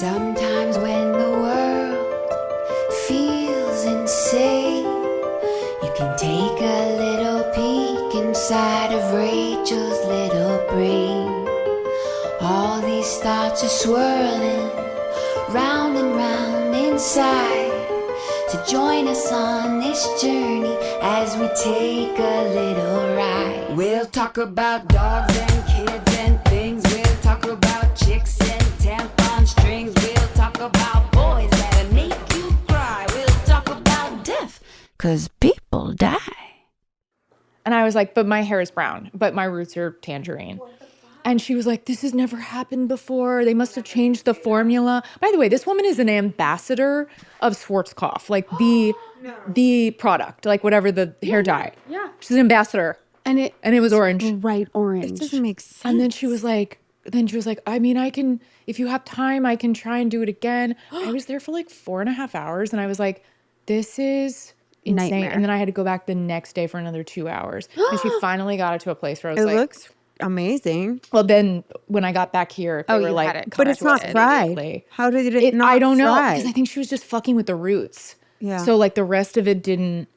Sometimes when the world feels insane, you can take a little peek inside of Rachel's little brain. All these thoughts are swirling round and round inside. So join us on this journey as we take a little ride. We'll talk about dogs and kids and things. We'll talk about chicks and tampon strings. We'll talk about boys that make you cry. We'll talk about death, 'cause people die. And I was like, but my hair is brown, but my roots are tangerine. And she was like, this has never happened before. They must have changed the formula. By the way, this woman is an ambassador of Schwarzkopf, like the product, like whatever the hair dye. Yeah. She's an ambassador. And it was orange. Bright orange. It doesn't make sense. And then she was like, I mean, I can, if you have time, I can try and do it again. I was there for like 4.5 hours. And I was like, this is insane. Nightmare. And then I had to go back the next day for another 2 hours. And she finally got it to a place where I was It like, looks amazing. well, then when I got back here, they were you like, had it. But it's not cut fried. immediately. How did it not I don't know, fry? because I think she was just fucking with the roots. Yeah. So like the rest of it didn't.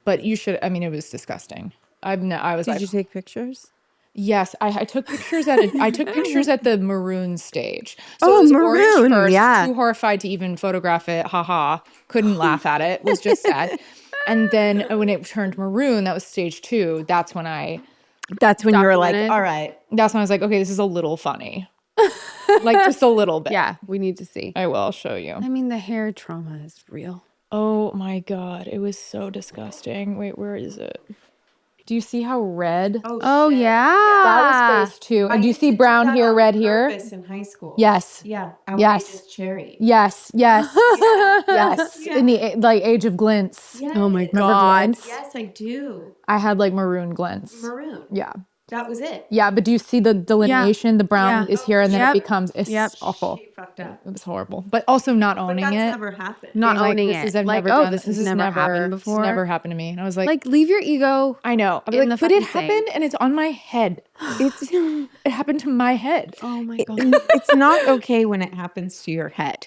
But you should. I mean, it was disgusting. I was Did like, you take pictures? yes, I took pictures at I took pictures at the maroon stage. So Oh, it was maroon, orange first, yeah. Too horrified to even photograph it. Haha. Couldn't laugh at it. Was just sad. And then when it turned maroon, that was stage 2. That's when That's when you were like, Documented. all right. That's when I was like, okay, this is a little funny. Like just a little bit. Yeah, we need to see. I will show you. I mean, the hair trauma is real. Oh my God. It was so disgusting. Wait, where is it? Do you see how red? Oh yeah. That was phase 2. And do you see brown here, red here? In high school. Yes. Yeah. Yes. Cherry. Yes. Yes. Yes. In the like age of glints. Yeah. Oh my Remember god. glints? Yes, I do. I had like maroon glints. Maroon. Yeah. That was it. Yeah. But do you see the delineation? The brown Yeah. is here and then Yep. it becomes, it's Yep. awful. She fucked up. It was horrible. But also not But owning that's it. never happened. Not Being like, owning this it. is- I've Like, never oh, done- this has has never happened before. It's never happened to me. And I was like, Like, leave your ego. I know. I'll be in like, the but it fucking thing. happened and it's on my head. It happened to my head. Oh my god. It's not okay when it happens to your head.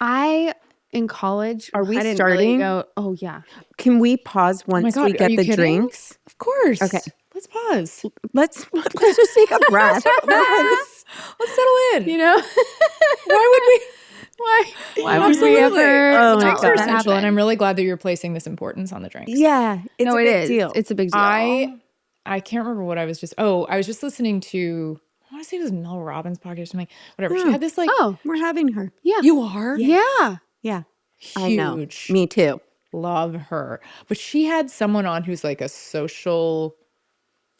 In college, Are we I didn't starting? Really go, oh yeah. Can we pause once God, we are get you the kidding? drinks? Of course. Okay. Let's pause. Let's just take a breath. Let's settle in. You know, Why would we? Why would we Absolutely. ever? Oh my Drinks are God. essential, and I'm really glad that you're placing this importance on the drinks. Yeah, it's no, a it big is. deal. It's a big deal. I can't remember what I was just. Oh, I was just listening to. I want to say it was Mel Robbins' podcast or something. Whatever. She had this like. oh We're having her. yeah. You are. Yeah. Yeah, Huge. I know. Me too. Love her. But she had someone on who's like a social,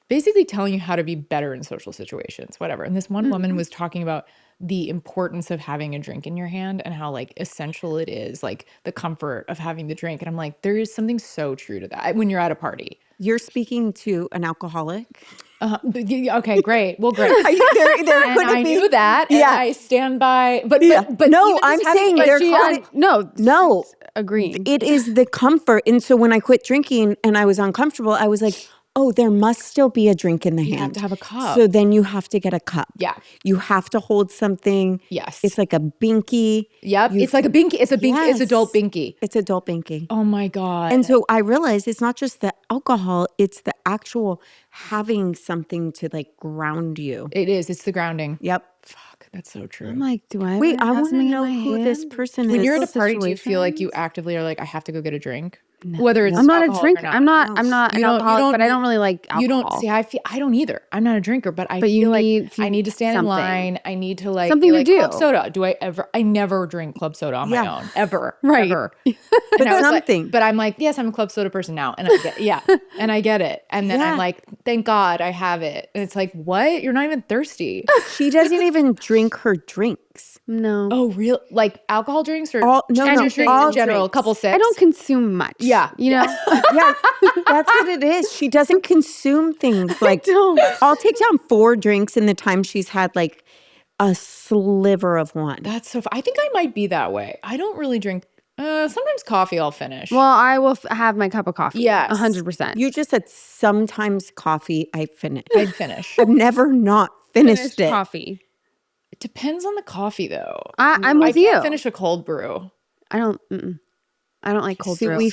basically telling you how to be better in social situations, whatever. And this one woman was talking about the importance of having a drink in your hand and how like essential it is, like the comfort of having the drink. And I'm like, there is something so true to that when you're at a party. You're speaking to an alcoholic. Okay, great. Well, great. there And couldn't I be. knew that. And Yeah. I stand by. But Yeah. but No, even I'm just having- saying but there she couldn't. had- No, Agreeing. it is the comfort. And so when I quit drinking and I was uncomfortable, I was like, oh, there must still be a drink in the You have hand. to have a cup. So then you have to get a cup. Yeah. You have to hold something. Yes. It's like a binky. Yep. It's like a binky. It's a binky. It's Yes. adult binky. It's adult binky. Oh my God. And so I realized it's not just the alcohol, it's the actual having something to like ground you. it is. It's the grounding. Yep. Fuck. That's so true. I'm like, do I Wait, even I have want to something in know my who this hand? person is. When you're at a party, do you situations? feel like you actively are like, I have to go get a drink? Whether it's I'm not a alcoholic drinker. or I'm not You an don't- you alcoholic, don't- but I don't really like alcohol. You don't see. I don't either. I'm not a drinker, but I But you feel like need I need to stand something. in line. I need to like Something be to like, club do. soda. Do I ever? I never drink club soda on my Yeah. own ever. Right. Ever. But And I was like- something. but I'm like, yes, I'm a club soda person now, and I get and I get it. And then Yeah. I'm like, thank God I have it. And it's like, what? You're not even thirsty. She doesn't even drink her drinks. No. Oh, real? Like alcohol drinks or All- no, energy no, drinks all in general? A drinks. couple sips. I don't consume much. Yeah. You know? Yeah, that's what it is. She doesn't consume things like don't. I'll take down 4 drinks in the time she's had like a sliver of one. That's so. I think I might be that way. I don't really drink. Sometimes coffee I'll finish. Well, I will have my cup of coffee. Yes. 100%. You just said sometimes coffee I finish. I'd finish. I've never not finished it. coffee. Depends on the coffee, though. I'm I with can't you. finish a cold brew. I don't like cold See, brew. we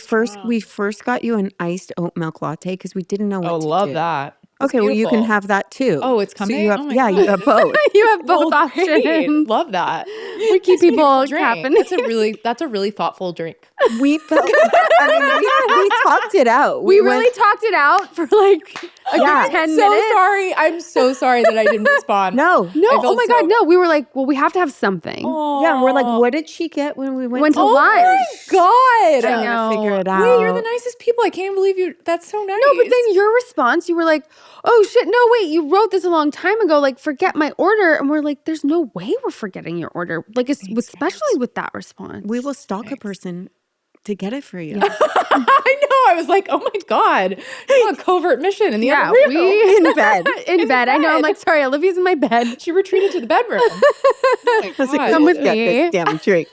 first got you an iced oat milk latte because we didn't know what Oh, to love do. that. That's Okay, well, you can beautiful. have that too. Oh, it's So coming? you have, Oh my yeah, God. you have both. You have both Well, great. options. Love that. We keep It's a beautiful people drink. caffeinated. That's a really thoughtful drink. We felt, I mean, we talked it out. We went- really talked it out for like a Yeah. good 10 So minutes. sorry. I'm so sorry that I didn't respond. No. No, I oh felt my so- God, no. We were like, well, we have to have something. Yeah, we're like, what did she get when we went, Went to Oh lunch. my God. I trying know. to figure it out? Wait, you're the nicest people. I can't believe you. That's so nice. No, but then your response, you were like, oh shit, no, wait, you wrote this a long time ago, like, forget my order. And we're like, there's no way we're forgetting your order. Like, especially with that response. We will stalk a person to get it for you. I know. I was like, oh my God. You're on a covert mission in the yeah, other room. we In bed. in bed. I know. I'm like, sorry, Olivia's in my bed. She retreated to the bedroom. Oh my I was like, God. Come with "Get me." this damn drink.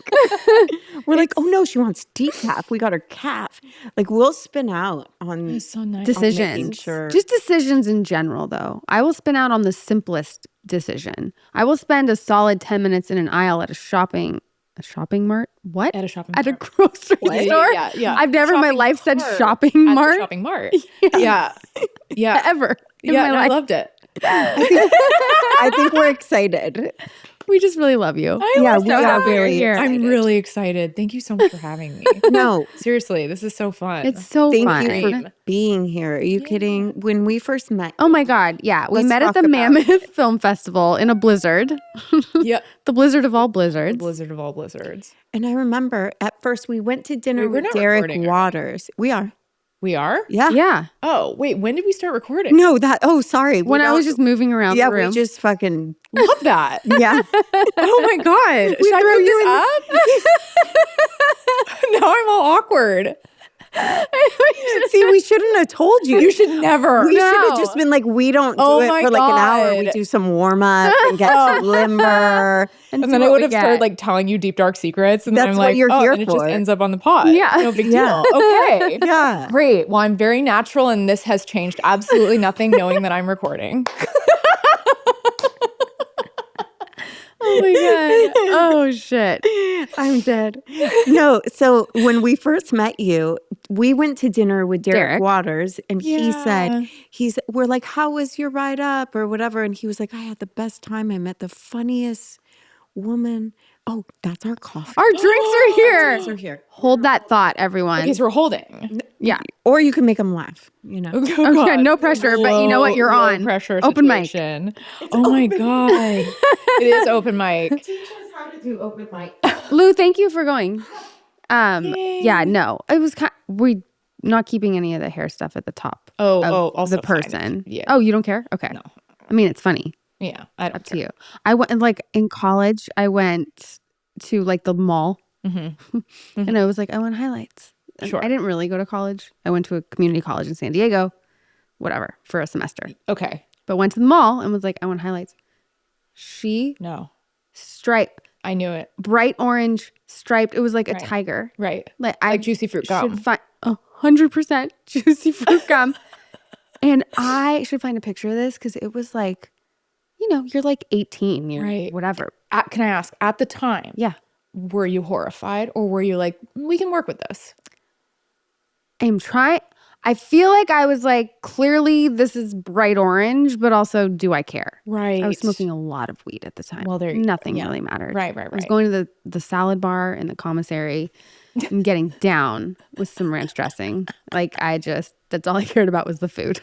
We're like, oh no, she wants decaf. We got her calf. Like, we'll spin out on It's so nice. Decisions. sure. Just decisions in general, though. I will spin out on the simplest decision. I will spend a solid 10 minutes in an aisle at a shopping mart? What? At a shopping At a mart. grocery Yeah, store? yeah. I've never in my Shopping life said cart. shopping At the mart shopping mart. Yeah. Yeah. ever in Yeah, my and I life. loved it. I think we're excited. We just really love you. Yeah, We're we so are happy you're very here. I'm really excited. Thank you so much for having me. No, Seriously, this is so fun. It's so thank fun. you for being here. Are you kidding? When we first met, Oh my God. Yeah. We Let's met at talk the about Mammoth Film Festival in a blizzard. yeah. The blizzard of all blizzards. Blizzard of all blizzards. and I remember at first we went to dinner Wait, we're with not Derek recording, are we? Waters. We are. We are? Yeah. Yeah. Oh, wait. When did we start recording? No, sorry. When I was just moving around yeah, the room. we just fucking, Love that. yeah. Oh my God. Should I threw put this up? Now I'm all awkward. See, we shouldn't have told you. You should never. We should have No. just been like, we don't do Oh it my for like an hour. We God. do some warm up and get some limber. And see then I what would we have started get. like telling you deep dark secrets, and then That's I'm what like, you're oh, here and it just for. ends up on the pod. Yeah. No big Yeah. deal. Okay. Yeah. Great. Well, I'm very natural, and this has changed absolutely nothing knowing that I'm recording. Oh my God. Oh shit. I'm dead. No, so when we first met you, we went to dinner with Derek Derek. Waters, and he said, Yeah. we're like, how was your ride up or whatever? And he was like, I had the best time. I met the funniest woman. Oh, that's our coffee. Our drinks are here. Are here. Hold that thought, everyone. Because we're holding. Yeah. Or you can make them laugh, you know. Okay, no pressure, but you know what? You're Low on. pressure Open mic. situation. Oh my God. It is open mic. Teach us how to do open mic. Lou, thank you for going. Yeah, no. It was we not keeping any of the hair stuff at the top. Oh, of also the fine. person. Yeah. Oh, you don't care? Okay. No. I mean, it's funny. Yeah. I don't Up to you. I went like in college. I went to like the mall, and I was like, I want highlights. And Sure. I didn't really go to college. I went to a community college in San Diego, whatever, for a semester. Okay. But went to the mall and was like, I want highlights. She No. striped, I knew it. bright orange, striped. It was like a Right. tiger. Right. Like I juicy fruit gum. should find 100% juicy fruit gum. And I should find a picture of this because it was like, you know, you're like 18, you're Right. whatever. Can I ask, at the time, Yeah. were you horrified or were you like, we can work with this? I'm trying. I feel like I was like, clearly this is bright orange, but also, do I care? Right. I was smoking a lot of weed at the time. Well, there you go. Nothing Yeah. really mattered. Right. I was going to the salad bar in the commissary and getting down with some ranch dressing. Like that's all I cared about was the food.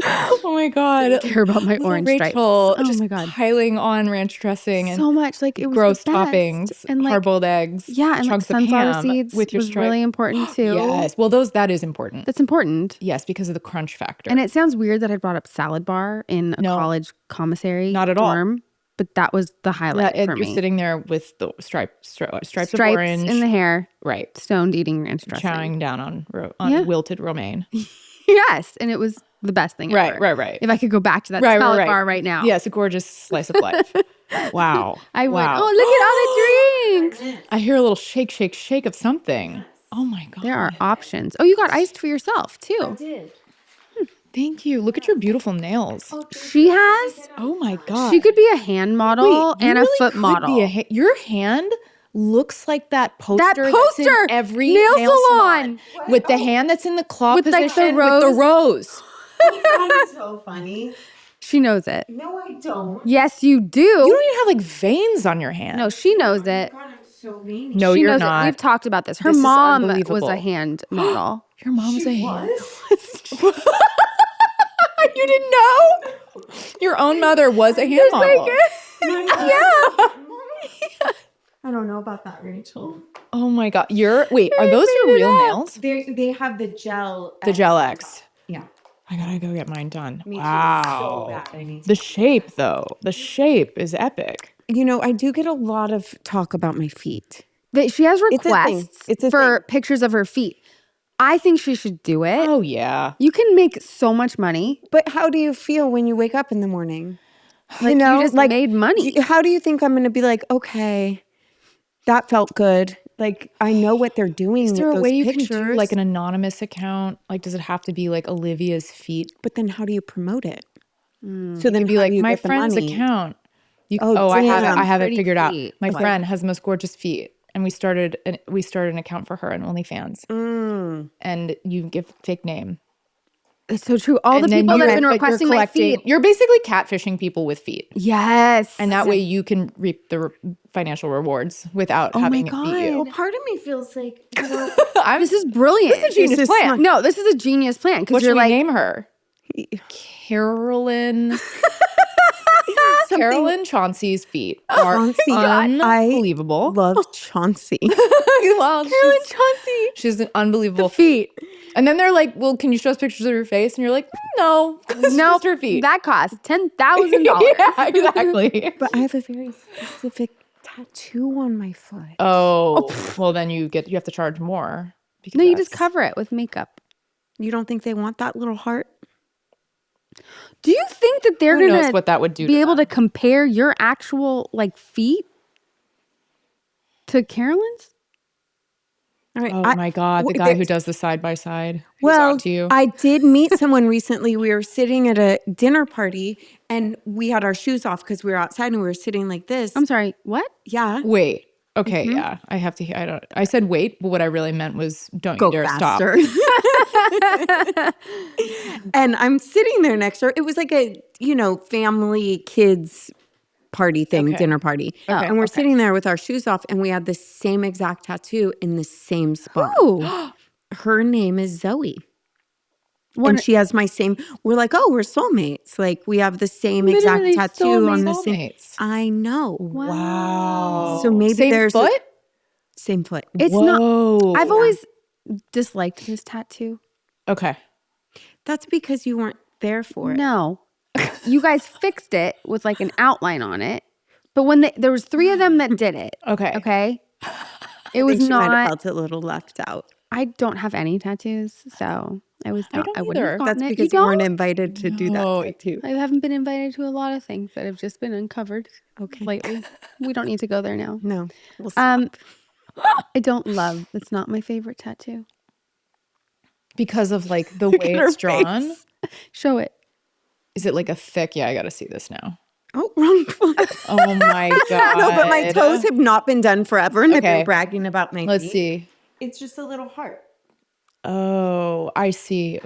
Oh my God. Care about my Little orange stripes. Rachel Oh just my God. piling on ranch dressing and So much. Like it was gross the best. toppings, and like hard-boiled eggs, yeah, and like chunks of sunflower ham seeds with your was stripe. really important too. Yes. Well, that is important. That's important. Yes, because of the crunch factor. And it sounds weird that I brought up salad bar in a No. college commissary. Not at all. dorm, but that was the highlight and for you're me. sitting there with the stripes of Stripes orange. in the hair, Right. stoned eating ranch dressing. Chowing down on Yeah. wilted romaine. Yes, and it was the best thing Right, ever. right. If I could go back to that Right, salad right. bar right now. Yes, a gorgeous slice of life. Wow. I went, wow. oh, look at all the drinks. I hear a little shake, shake, shake of something. Oh my God. There are options. Oh, you got iced for yourself too. Did. Thank you. Look at your beautiful nails. She has. Oh my God. She could be a hand model Wait, you and really a foot could model. be your hand looks like that poster that's in poster! every Nail salon! with the hand that's in the claw With, like, position the with the rose. rose. That is so funny. She knows it. No, I don't. Yes, you do. You don't even have like veins on your hand. No, she knows it. God, I'm so veiny. No, She you're knows not. it. We've talked about this. Her This is mom was unbelievable. a hand model. Your mom was a hand. What? You didn't know? Your own mother was a hand model. I don't know about that, Rachel. Oh my God. Wait, are those your real nails? They have the gel. The Gel X. Yeah. I gotta go get mine done. Me too. Wow. So bad. I need to. The shape, though. The shape is epic. I do get a lot of talk about my feet. She has It's a thing. requests It's a for pictures of her feet. I think she should do it. Oh, yeah. You can make so much money. But how do you feel when you wake up in the morning? Like, you just made money. How do you think I'm going to be like, okay, that felt good. Like, I know what they're doing Is there with a those way you pictures. can do like an anonymous account? Like, does it have to be like Olivia's feet? But then how do you promote it? So You then can be how like, do you my get the friend's money? account. Oh, I have it. damn. I have it Pretty figured out. feet. My friend has the most gorgeous feet, and we started an account for her on OnlyFans. And you give fake name. It's so true. All the And then people that have been but you're requesting my collecting- feet. You're basically catfishing people with feet. Yes. And that way you can reap the financial rewards without having it be you. Well, part of me feels like, This is brilliant. This is a genius This is plan. smart. No, this is a genius plan What because should you're we like, name her? Carolyn. Carolyn Chauncey's feet are Chauncey. unbelievable. Love Chauncey. Carolyn Chauncey. She's an unbelievable feet. And then they're like, well, can you show us pictures of your face? And you're like, no. It's No, just her feet. that costs $10,000. Yeah, exactly. But I have a very specific tattoo on my foot. Oh, well, then you have to charge more. Because No, you just that's- cover it with makeup. You don't think they want that little heart? Do you think that they're Who knows gonna what that would do be to able them? to compare your actual like feet to Carolyn's? All right. Oh my God, the guy who there's- does the side by side. Well, to you. I did meet someone recently. We were sitting at a dinner party and we had our shoes off because we were outside and we were sitting like this. I'm sorry, what? Yeah. Wait. Okay, yeah. I have to. I said wait, but what I really meant was don't Go you dare faster. stop. And I'm sitting there next to her. It was like a, family kids party thing, Okay. dinner party. Okay, And we're okay. sitting there with our shoes off and we had the same exact tattoo in the same spot. Oh, Her name is Zoe. And she has my same, we're like, oh, we're soulmates. Like we have the same exact Literally tattoo on the same. Soulmates. I know. Wow. So maybe Same there's foot. same foot. it's Whoa. not. I've always disliked this tattoo. Okay. That's because you weren't there for it. No, you guys fixed it with like an outline on it, but when there was 3 of them that did it. Okay. Okay, it I was think she might have not. felt a little left out. I don't have any tattoos, so I was not. don't I wouldn't either. have gotten That's it. because you you weren't don't? invited to do No. that tattoo. I haven't been invited to a lot of things that have just been uncovered Okay. lately. We don't need to go there now. No. We'll stop. I don't love. It's not my favorite tattoo. Because of like the way her it's drawn. face. Show it. Is it like a thick? Yeah, I got to see this now. Oh, wrong foot. Oh my God. No, but my toes have not been done forever, and I've Okay. been bragging about my Let's feet. see. it's just a little heart. Oh, I see.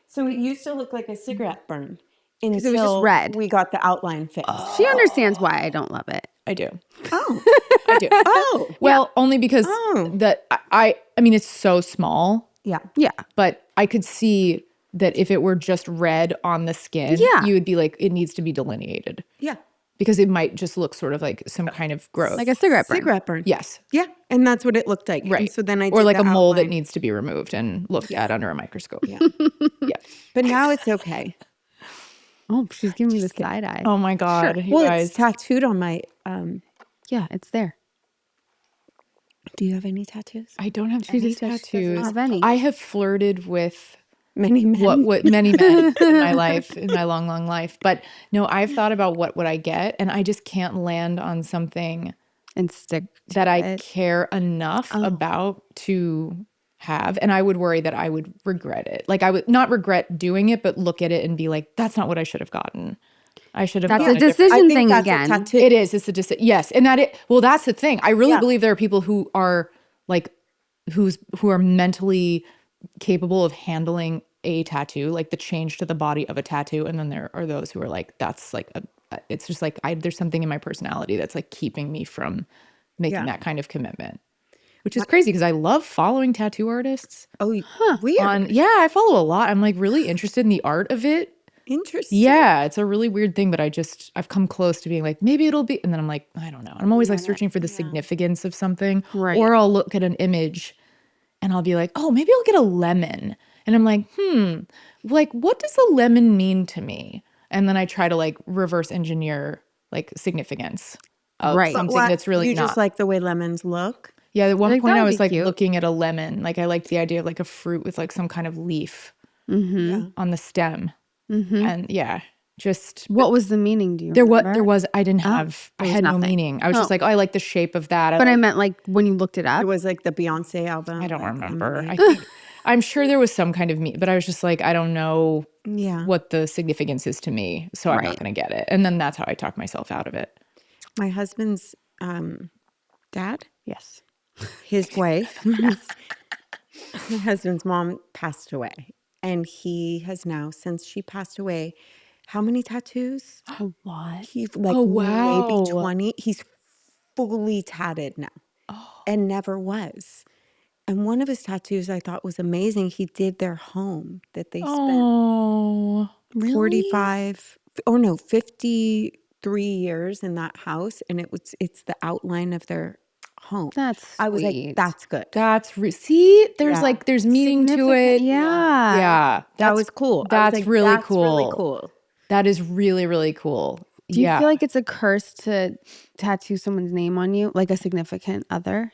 So it used to look like a cigarette burn. Until it was just red. we got the outline fixed. She understands why I don't love it. I do. Oh. I do. Oh. Well, only because Oh. that I mean, it's so small, Yeah. Yeah. but I could see that if it were just red on the skin, Yeah. you would be like, it needs to be delineated Yeah. because it might just look sort of like some kind of growth. Like a cigarette burn. Cigarette burn. yes. Yeah. And that's what it looked like. And Right. so then I or did like the a mole that outline. needs to be removed and looked at under a microscope. Yeah. Yeah. But now it's okay. Oh, she's giving me the side eye. Oh my God. You Well, guys. it's tattooed on my. Yeah, it's there. Do you have any tattoos? I don't have She any just doesn't tattoos. have any. I have flirted with Many men. what many men in my life, in my long, long life. But no, I've thought about what would I get, and I just can't land on something And stick that I it. care enough about to have. And I would worry that I would regret it. Like I would not regret doing it, but look at it and be like, that's not what I should have gotten. I should have That's gotten a different- decision thing that's again. a tattoo. It is. It's a decision. Yes. And well, that's the thing. I really believe there are people who are like, who are mentally capable of handling a tattoo, like the change to the body of a tattoo. And then there are those who are like, that's like, it's just like, there's something in my personality that's like keeping me from making that kind of commitment, which is crazy because I love following tattoo artists. Oh, weird. I follow a lot. I'm like really interested in the art of it. Interesting. Yeah, it's a really weird thing, but I've come close to being like, maybe it'll be, and then I'm like, I don't know. I'm always like searching for the significance of something. Right. Or I'll look at an image and I'll be like, oh, maybe I'll get a lemon. And I'm like, like what does a lemon mean to me? And then I try to like reverse engineer like significance of something that's really you not. just like the way lemons look. Yeah, at one Like, point that I would was be like cute. looking at a lemon. Like I liked the idea of like a fruit with like some kind of leaf on the stem. And just What was the meaning? Do you there remember? was I didn't have I there was had no nothing. meaning. I was just like, oh, I like the shape of that. But I meant like when you looked it up. It was like the Beyonce album. I don't like, remember. Emily. I think I'm sure there was some kind of but I was just like, I don't know what the significance is to me, so I'm not going to get it. And then that's how I talk myself out of it. My husband's dad, Yes. his wife, my husband's mom passed away. And he has now, since she passed away, how many tattoos? A lot. He's like wow. maybe 20. He's fully tatted now and never was. And one of his tattoos I thought was amazing. He did their home that they spent Oh, 53 years in that house. And it's the outline of their home. That's I was like, sweet. that's good. see, there's Yeah. like there's meaning to it. Yeah. Yeah, That was cool. I was That's like, really that's cool. really cool. That is really, really cool. Do you feel like it's a curse to tattoo someone's name on you, like a significant other?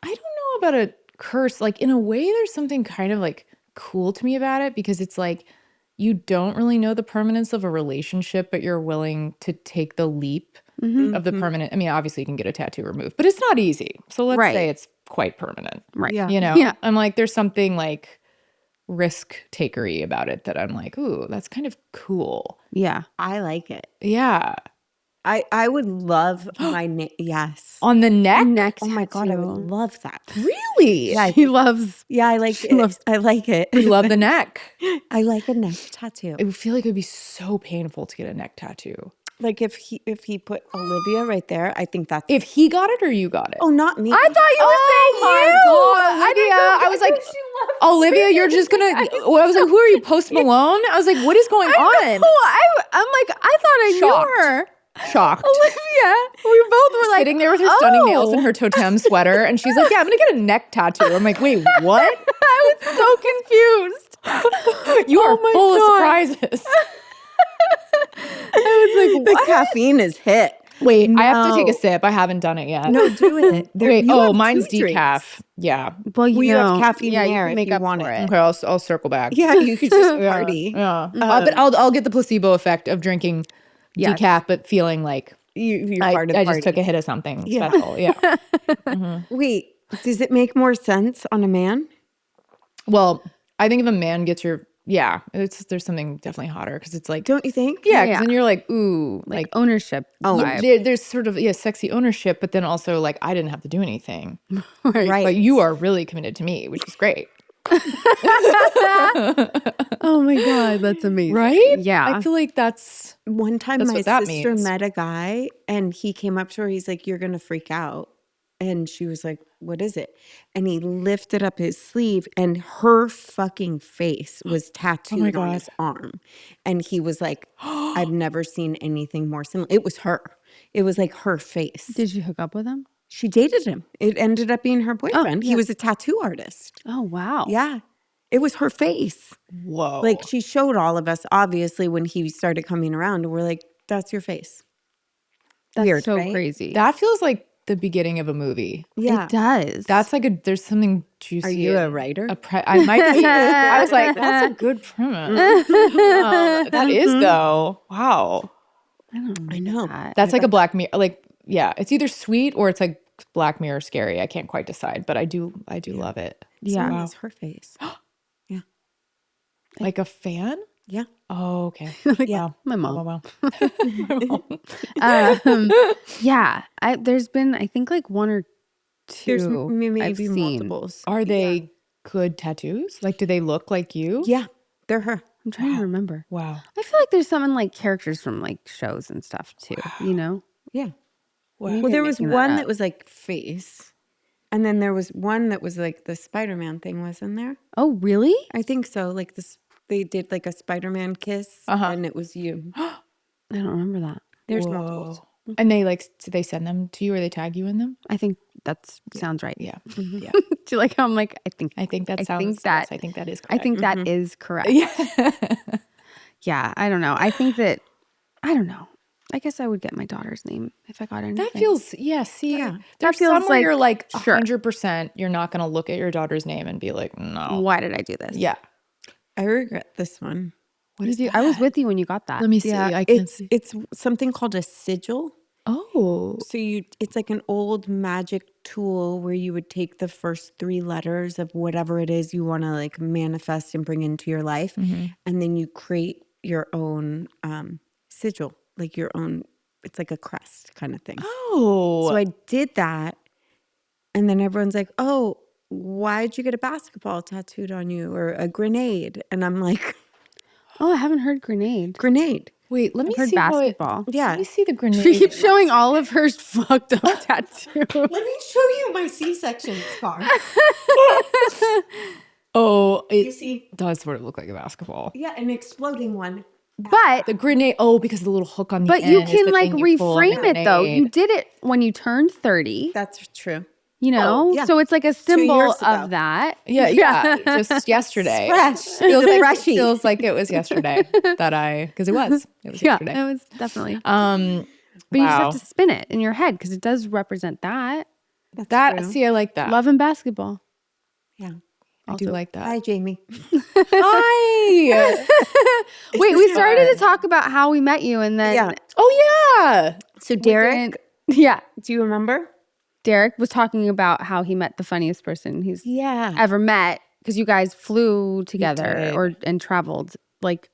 I don't know about a curse. Like in a way, there's something kind of like cool to me about it because it's like you don't really know the permanence of a relationship, but you're willing to take the leap of the permanent. I mean, obviously you can get a tattoo removed, but it's not easy. So let's say it's quite permanent. Right. Yeah. You know? Yeah. I'm like, there's something like risk takery about it that I'm like, ooh, that's kind of cool. Yeah. I like it. Yeah. I would love my name. Yes. On the neck? Neck Oh my God, I tattoo. would love that. Really? Yeah, He loves. yeah, I like it. I like it. I love the neck. I like a neck tattoo. I would feel like it would be so painful to get a neck tattoo. Like if he put Olivia right there, I think that's. If he got it or you got it? Oh, not me. I thought you were saying you. Olivia. I was like, Olivia, you're just gonna. I was like, who are you, Post Malone? I was like, what is going on? I'm like, I thought I Shocked. knew her. Shocked. Olivia. We both were like, Sitting there with her stunning nails and oh. her totem sweater, and she's like, "Yeah, I'm gonna get a neck tattoo." I'm like, "Wait, what?" I was so confused. You are my full God. of surprises. I was like, the what? caffeine is hit. Wait, I have to take a No. sip. I haven't done it yet. No, do it. Wait. You Oh, have mine's 2 drinks. decaf. Yeah. Well, you We know, have caffeine yeah, there you if make you up want for it. it. Okay, I'll circle back. Yeah, you could just Yeah, party. Yeah. But I'll get the placebo effect of drinking Yes. decaf, but feeling like You're I part of the just party. took a hit of something Yeah. special. Yeah. Wait, does it make more sense on a man? Well, I think if a man gets your there's something definitely hotter because it's like Don't you think? yeah, Yeah. because then you're like ooh, like ownership. yeah, vibe. there's sort of sexy ownership, but then also like I didn't have to do anything, Right. but you are really committed to me, which is great, Oh my God, that's amazing. right? Yeah. I feel like that's One time That's my what that sister means. met a guy and he came up to her. He's like, "You're going to freak out." And she was like, "What is it?" And he lifted up his sleeve and her fucking face was tattooed on his arm. And he was like, "I've never seen anything more similar." It was her. It was like her face. Did you hook up with him? She dated him. It ended up being her boyfriend. He was a tattoo artist. Oh, wow. Yeah. It was her face. whoa. Like she showed all of us, obviously, when he started coming around. And we're like, "That's your face." That's Weird, so right? crazy. that feels like the beginning of a movie. Yeah. It does. That's like there's something juicy. Are you a writer? I might be. I was like, that's a good premise. That is though. Wow. I know. That's like a Black Mirror. Like, yeah, it's either sweet or it's like Black Mirror scary. I can't quite decide, but I do love it. Yeah. Mine is her face. Yeah. Like a fan? Yeah. Oh, okay. Like, Yeah. my mom. Wow. My mom. Yeah. There's been, I think, like one or There's two maybe I've seen. multiples. Are they good tattoos? Like, do they look like you? Yeah. They're her. I'm trying to remember. Wow. I feel like there's some in like characters from like shows and stuff too, you know? Yeah. Maybe Well, there I'm was making that one up. that was like face. And then there was one that was like the Spider-Man thing, wasn't there? Oh, really? I think so. Like this, they did like a Spider-Man kiss, and it was you. I don't remember that. There's multiples. And they like, do they send them to you or they tag you in them? I think that sounds right. Yeah. Yeah. Do you like how I'm like, I think I think that I sounds, think that- yes, I think that is I correct. think that is correct. Yeah. Yeah, I don't know. I think that I don't know. I guess I would get my daughter's name if I got anything. That feels, yeah, see, Yeah. there's feels some where like- you're like sure. 100% you're not going to look at your daughter's name and be like, no. Why did I do this? Yeah. I regret this one. What is I was with you when you got that. Let me see. I can't see. It's something called a sigil. Oh. So it's like an old magic tool where you would take the first 3 letters of whatever it is you want to like manifest and bring into your life, and then you create your own sigil, like your own. It's like a crest kind of thing. Oh. So I did that, and then everyone's like, "Oh, why'd you get a basketball tattooed on you or a grenade?" And I'm like, Oh, I haven't heard grenade. "Grenade." Wait, let me I've heard see how it, basketball. Yeah. let me see the grenade. She keeps showing all of her fucked up tattoos. Let me show you my C-section scar. Oh, You it see? does sort of look like a basketball. Yeah, an exploding one. But The grenade, oh, because of the little hook on the but end you is can the like thing you pull on the reframe it though. You grenade. did it when you turned 30, That's true. you know? yeah. So it's like a symbol years ago. of that. Yeah, just yesterday. Fresh. Feels like it was yesterday that because it was Yeah, yesterday. it was definitely. Um, But you just wow. have to spin it in your head because it does represent that. that see, I like that. Love and basketball. Yeah. I do like that. Hi, Jamie. Hi. Wait, we started to talk about how we met you and then Yeah. Oh yeah. So Derek, yeah, do you remember? Derek was talking about how he met the funniest person he's Yeah. ever met because you guys flew together did. and traveled. Like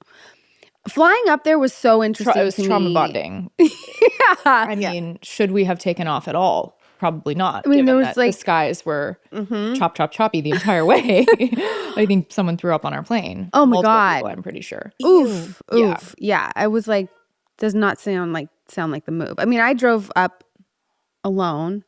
flying up there was so interesting. It was to trauma me. bonding. Yeah. I mean, should we have taken off at all? Probably not. I mean, given there was, that like- the skies were choppy the entire way. I think someone threw up on our plane. Oh my Multiple God. people, I'm pretty sure. Oof. Yeah. Oof. Yeah. I was like, does not sound like the move. I mean, I drove up alone,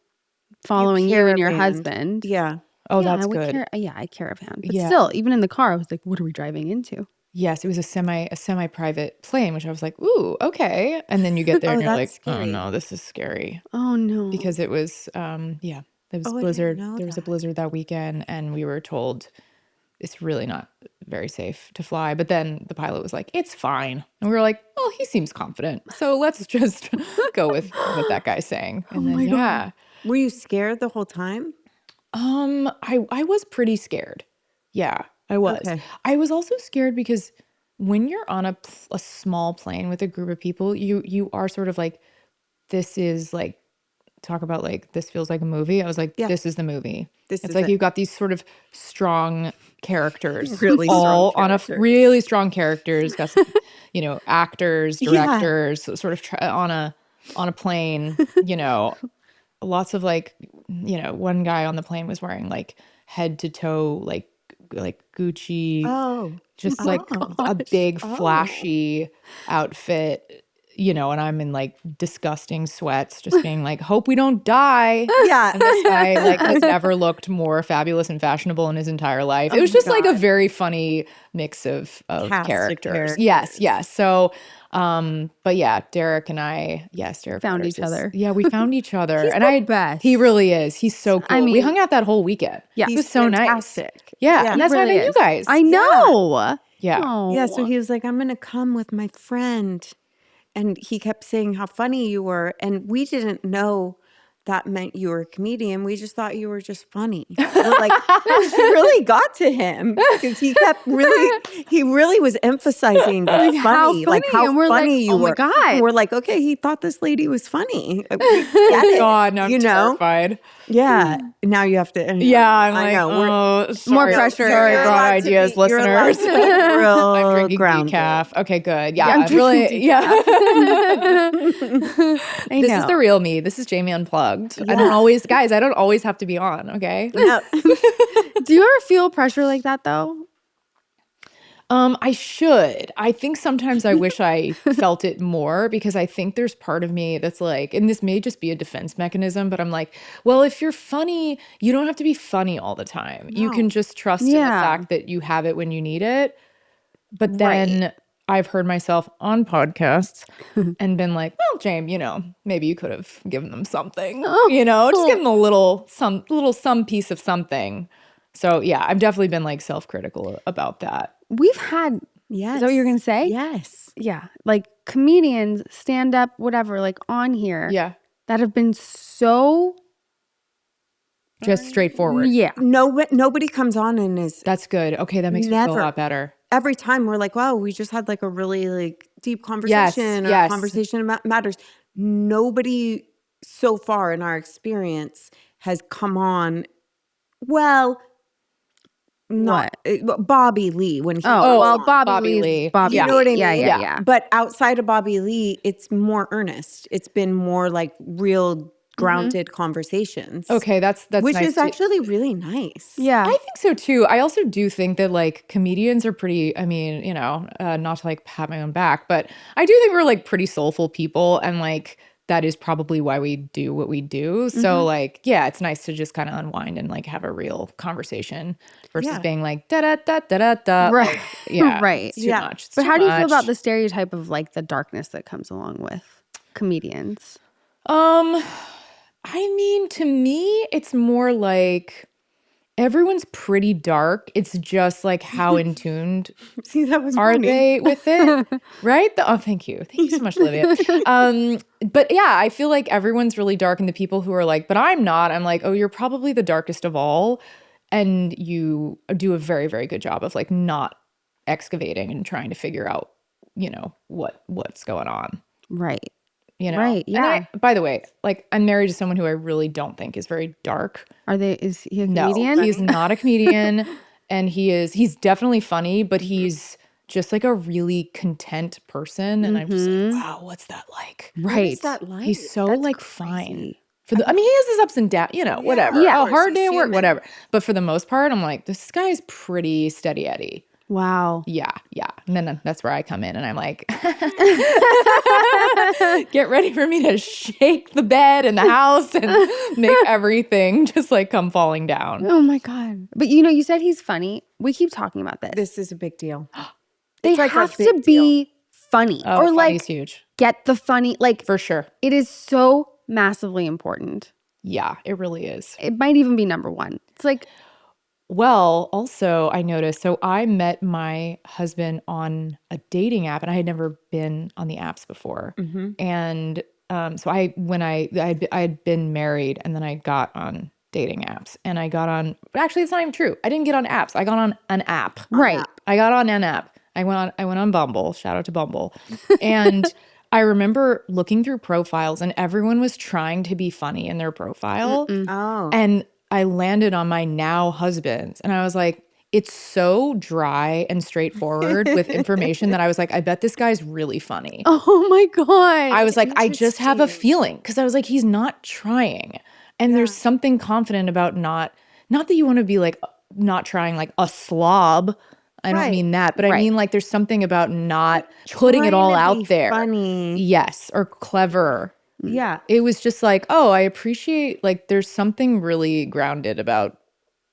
following you and your caravanned. husband. Yeah. Oh, Yeah, that's I would good. I caravan. But Yeah. still, even in the car, I was like, what are we driving into? Yes, it was a semi-private plane, which I was like, ooh, okay. And then you get there and you're like, that's oh scary. no, this is scary. Oh no. Because it was there was Oh, I didn't blizzard. know There was a that. blizzard that weekend, and we were told it's really not very safe to fly. But then the pilot was like, it's fine. And we were like, well, he seems confident. So let's just go with what that guy's saying. And then yeah. Were you scared the whole time? I was pretty scared. Yeah, I was. Okay. I was also scared because when you're on a small plane with a group of people, you are sort of like, this is like, talk about like, this feels like a movie. I was like, Yeah. this is the movie. This It's is like it. you've got these sort of strong characters, Really all strong on a characters. really strong characters. Got some, actors, Yeah. directors, sort of on a plane. Lots of like, one guy on the plane was wearing like head to toe like Gucci, Oh. just like a big flashy outfit. And I'm in like disgusting sweats, just being like, hope we don't die. Yeah. And this guy like has never looked more fabulous and fashionable in his entire life. It was just like a very funny mix of Cast of characters. characters. Yes. So, but yeah, Derek and I, Derek Found Waters each other. Yeah, we found each other. He's and the best. He really is. He's so cool. I We mean- hung out that whole weekend. Yeah. It was He's so nice. fantastic. Yeah, Yeah. and that's He why I really met you is. guys. I know. Yeah. Oh. Yeah. So he was like, I'm going to come with my friend. And he kept saying how funny you were. And we didn't know that meant you were a comedian. We just thought you were just funny. We're like, it really got to him because he really was emphasizing the how funny, like how and we're funny like, you oh my were. God. And we're like, okay, he thought this lady was funny. We get it, God, now I'm terrified. Yeah. Now you have to. Yeah, I'm I like, know. oh, sorry, pressure. Sorry, You're broad ideas, listeners. I'm drinking grounded. decaf. Okay, good. Yeah, I'm I'm really. drinking Yeah. I This know. is the real me. This is Jamie Unplugged. I don't always, guys. I don't always have to be on. Okay. No. Do you ever feel pressure like that though? I should. I think sometimes I wish I felt it more because I think there's part of me that's like, and this may just be a defense mechanism, but I'm like, well, if you're funny, you don't have to be funny all the time. You can just trust in the Yeah. fact that you have it when you need it. But then I've heard myself on podcasts and been like, well, James, maybe you could have given them something, just give them some piece of something. So yeah, I've definitely been like self-critical about that. We've had Yes. Is that what you're gonna say? Yes. Yeah. Like comedians, stand up, whatever, like on here. Yeah. That have been so Just straightforward. Yeah. Nobody comes on and is That's good. Okay, that makes me feel a Never. lot better. every time we're like, wow, we just had like a really like deep conversation or yes. conversation about matters. Nobody so far in our experience has come on. Well, not Bobby Lee when he well, was on. Bobby Lee. Bobby You know what I Lee. mean? Yeah. But outside of Bobby Lee, it's more earnest. It's been more like real grounded conversations. Okay, that's which nice is actually really nice. Yeah. I think so too. I also do think that like comedians are pretty, I mean, not to like pat my own back, but I do think we're like pretty soulful people, and like that is probably why we do what we do. So like, yeah, it's nice to just kind of unwind and like have a real conversation versus being like da da da da da da. Right. Like, yeah. Right. It's too much. It's But too how do you feel much. about the stereotype of like the darkness that comes along with comedians? I mean, to me, it's more like everyone's pretty dark. It's just like how in tuned See, that was are funny. they with it, right? Oh, thank you so much, Olivia. But yeah, I feel like everyone's really dark, and the people who are like, but I'm not, I'm like, oh, you're probably the darkest of all, and you do a very, very good job of like not excavating and trying to figure out, what's going on. Right. And Right, yeah. by the way, like I'm married to someone who I really don't think is very dark. Is he a No, comedian? he's not a comedian, and he's definitely funny, but he's just like a really content person, and I'm just like, wow, what's that like? Right. What's that like? He's so That's like crazy. fine. He has his ups and downs, whatever. Yeah, A of hard course, day he's at work, human. whatever. But for the most part, I'm like, this guy's pretty steady Eddie. Wow. Yeah. And then that's where I come in, and I'm like, get ready for me to shake the bed and the house and make everything just like come falling down. Oh my God. But you said he's funny. We keep talking about this. This is a big deal. They it's like a have big to be funny Oh, or funny's like huge. get the funny. Like For sure. it is so massively important. Yeah, it really is. It might even be number one. It's like, Well, also I noticed, so I met my husband on a dating app, and I had never been on the apps before. And so I'd been married, and then I got on dating apps, and I got on, actually it's not even true. I didn't get on apps. I got on an app. right. I got on an app. I went on Bumble. Shout out to Bumble. And I remember looking through profiles, and everyone was trying to be funny in their profile. Oh. And I landed on my now husband's, and I was like, it's so dry and straightforward with information that I was like, I bet this guy's really funny. Oh my God. I was like, I just have a feeling, because I was like, he's not trying. And there's something confident about not that you want to be like not trying like a slob. I don't mean that, but I mean like there's something about not putting it Trying all to out be there. funny. Yes, or clever. Yeah. It was just like, oh, I appreciate, like there's something really grounded about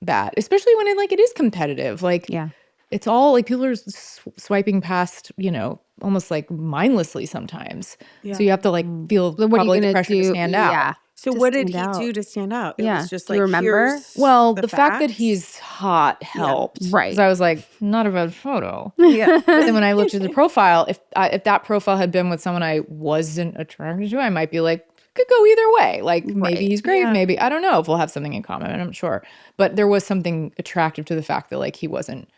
that, especially when it is competitive. Like it's all like people are swiping past, almost like mindlessly sometimes. So you have to like feel What are you probably the gonna pressure to do? stand out. Yeah. So to what did he stand out. do to stand out? It Yeah. was just Do like, you remember? here's Well, the fact that facts. he's hot helped. Right. Because I was like, not a bad photo. Yeah. But then when I looked at the profile, if that profile had been with someone I wasn't attracted to, I might be like, could go either way. Like maybe Right. he's great, maybe I don't know if we'll have something in common. I'm not sure, but there was something attractive to the fact that like he wasn't,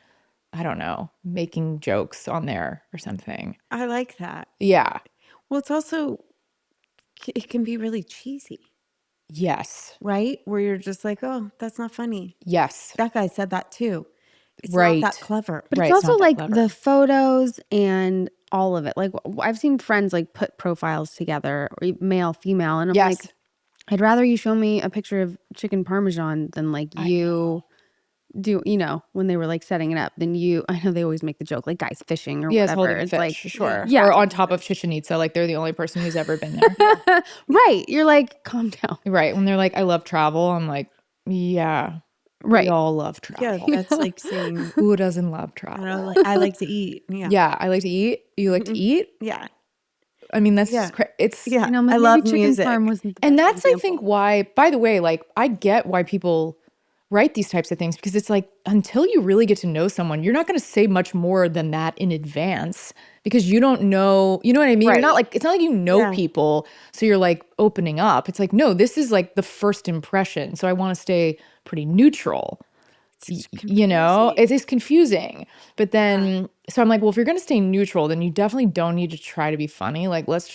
I don't know, making jokes on there or something. I like that. Yeah. Well, it's also, it can be really cheesy, Yes. right? Where you're just like, oh, that's not funny. Yes. That guy said that too. It's Right. not that clever. But Right, it's it's also not that like clever. the photos and all of it. Like I've seen friends like put profiles together, or male, female, and I'm Yes. like, I'd rather you show me a picture of chicken parmesan than like you do, you know, when they were like setting it up. Then I know they always make the joke like guys fishing or He is whatever. holding a It's fish, like, sure. yeah. Or on top of Chichen Itza, like they're the only person who's ever been there. Right. You're like, calm down. Right. When they're like, I love travel, I'm like, yeah. Right. We all love Yeah, travel. that's like saying, Who doesn't love I travel? don't know, like, I like to eat. Yeah. Yeah, I like to eat. You like to eat? Yeah. I mean, that's Yeah. just it's Yeah. You know, I maybe love chicken music. parm wasn't the and best that's I example. think why, by the way, like I get why people write these types of things, because it's like until you really get to know someone, you're not going to say much more than that in advance, because you don't know, you know what I mean? You're not like, it's not like you know Yeah. people, so you're like opening up. It's like, no, this is like the first impression. So I want to stay pretty neutral. You know, it is confusing. But then, so I'm like, well, if you're going to stay neutral, then you definitely don't need to try to be funny. Like, let's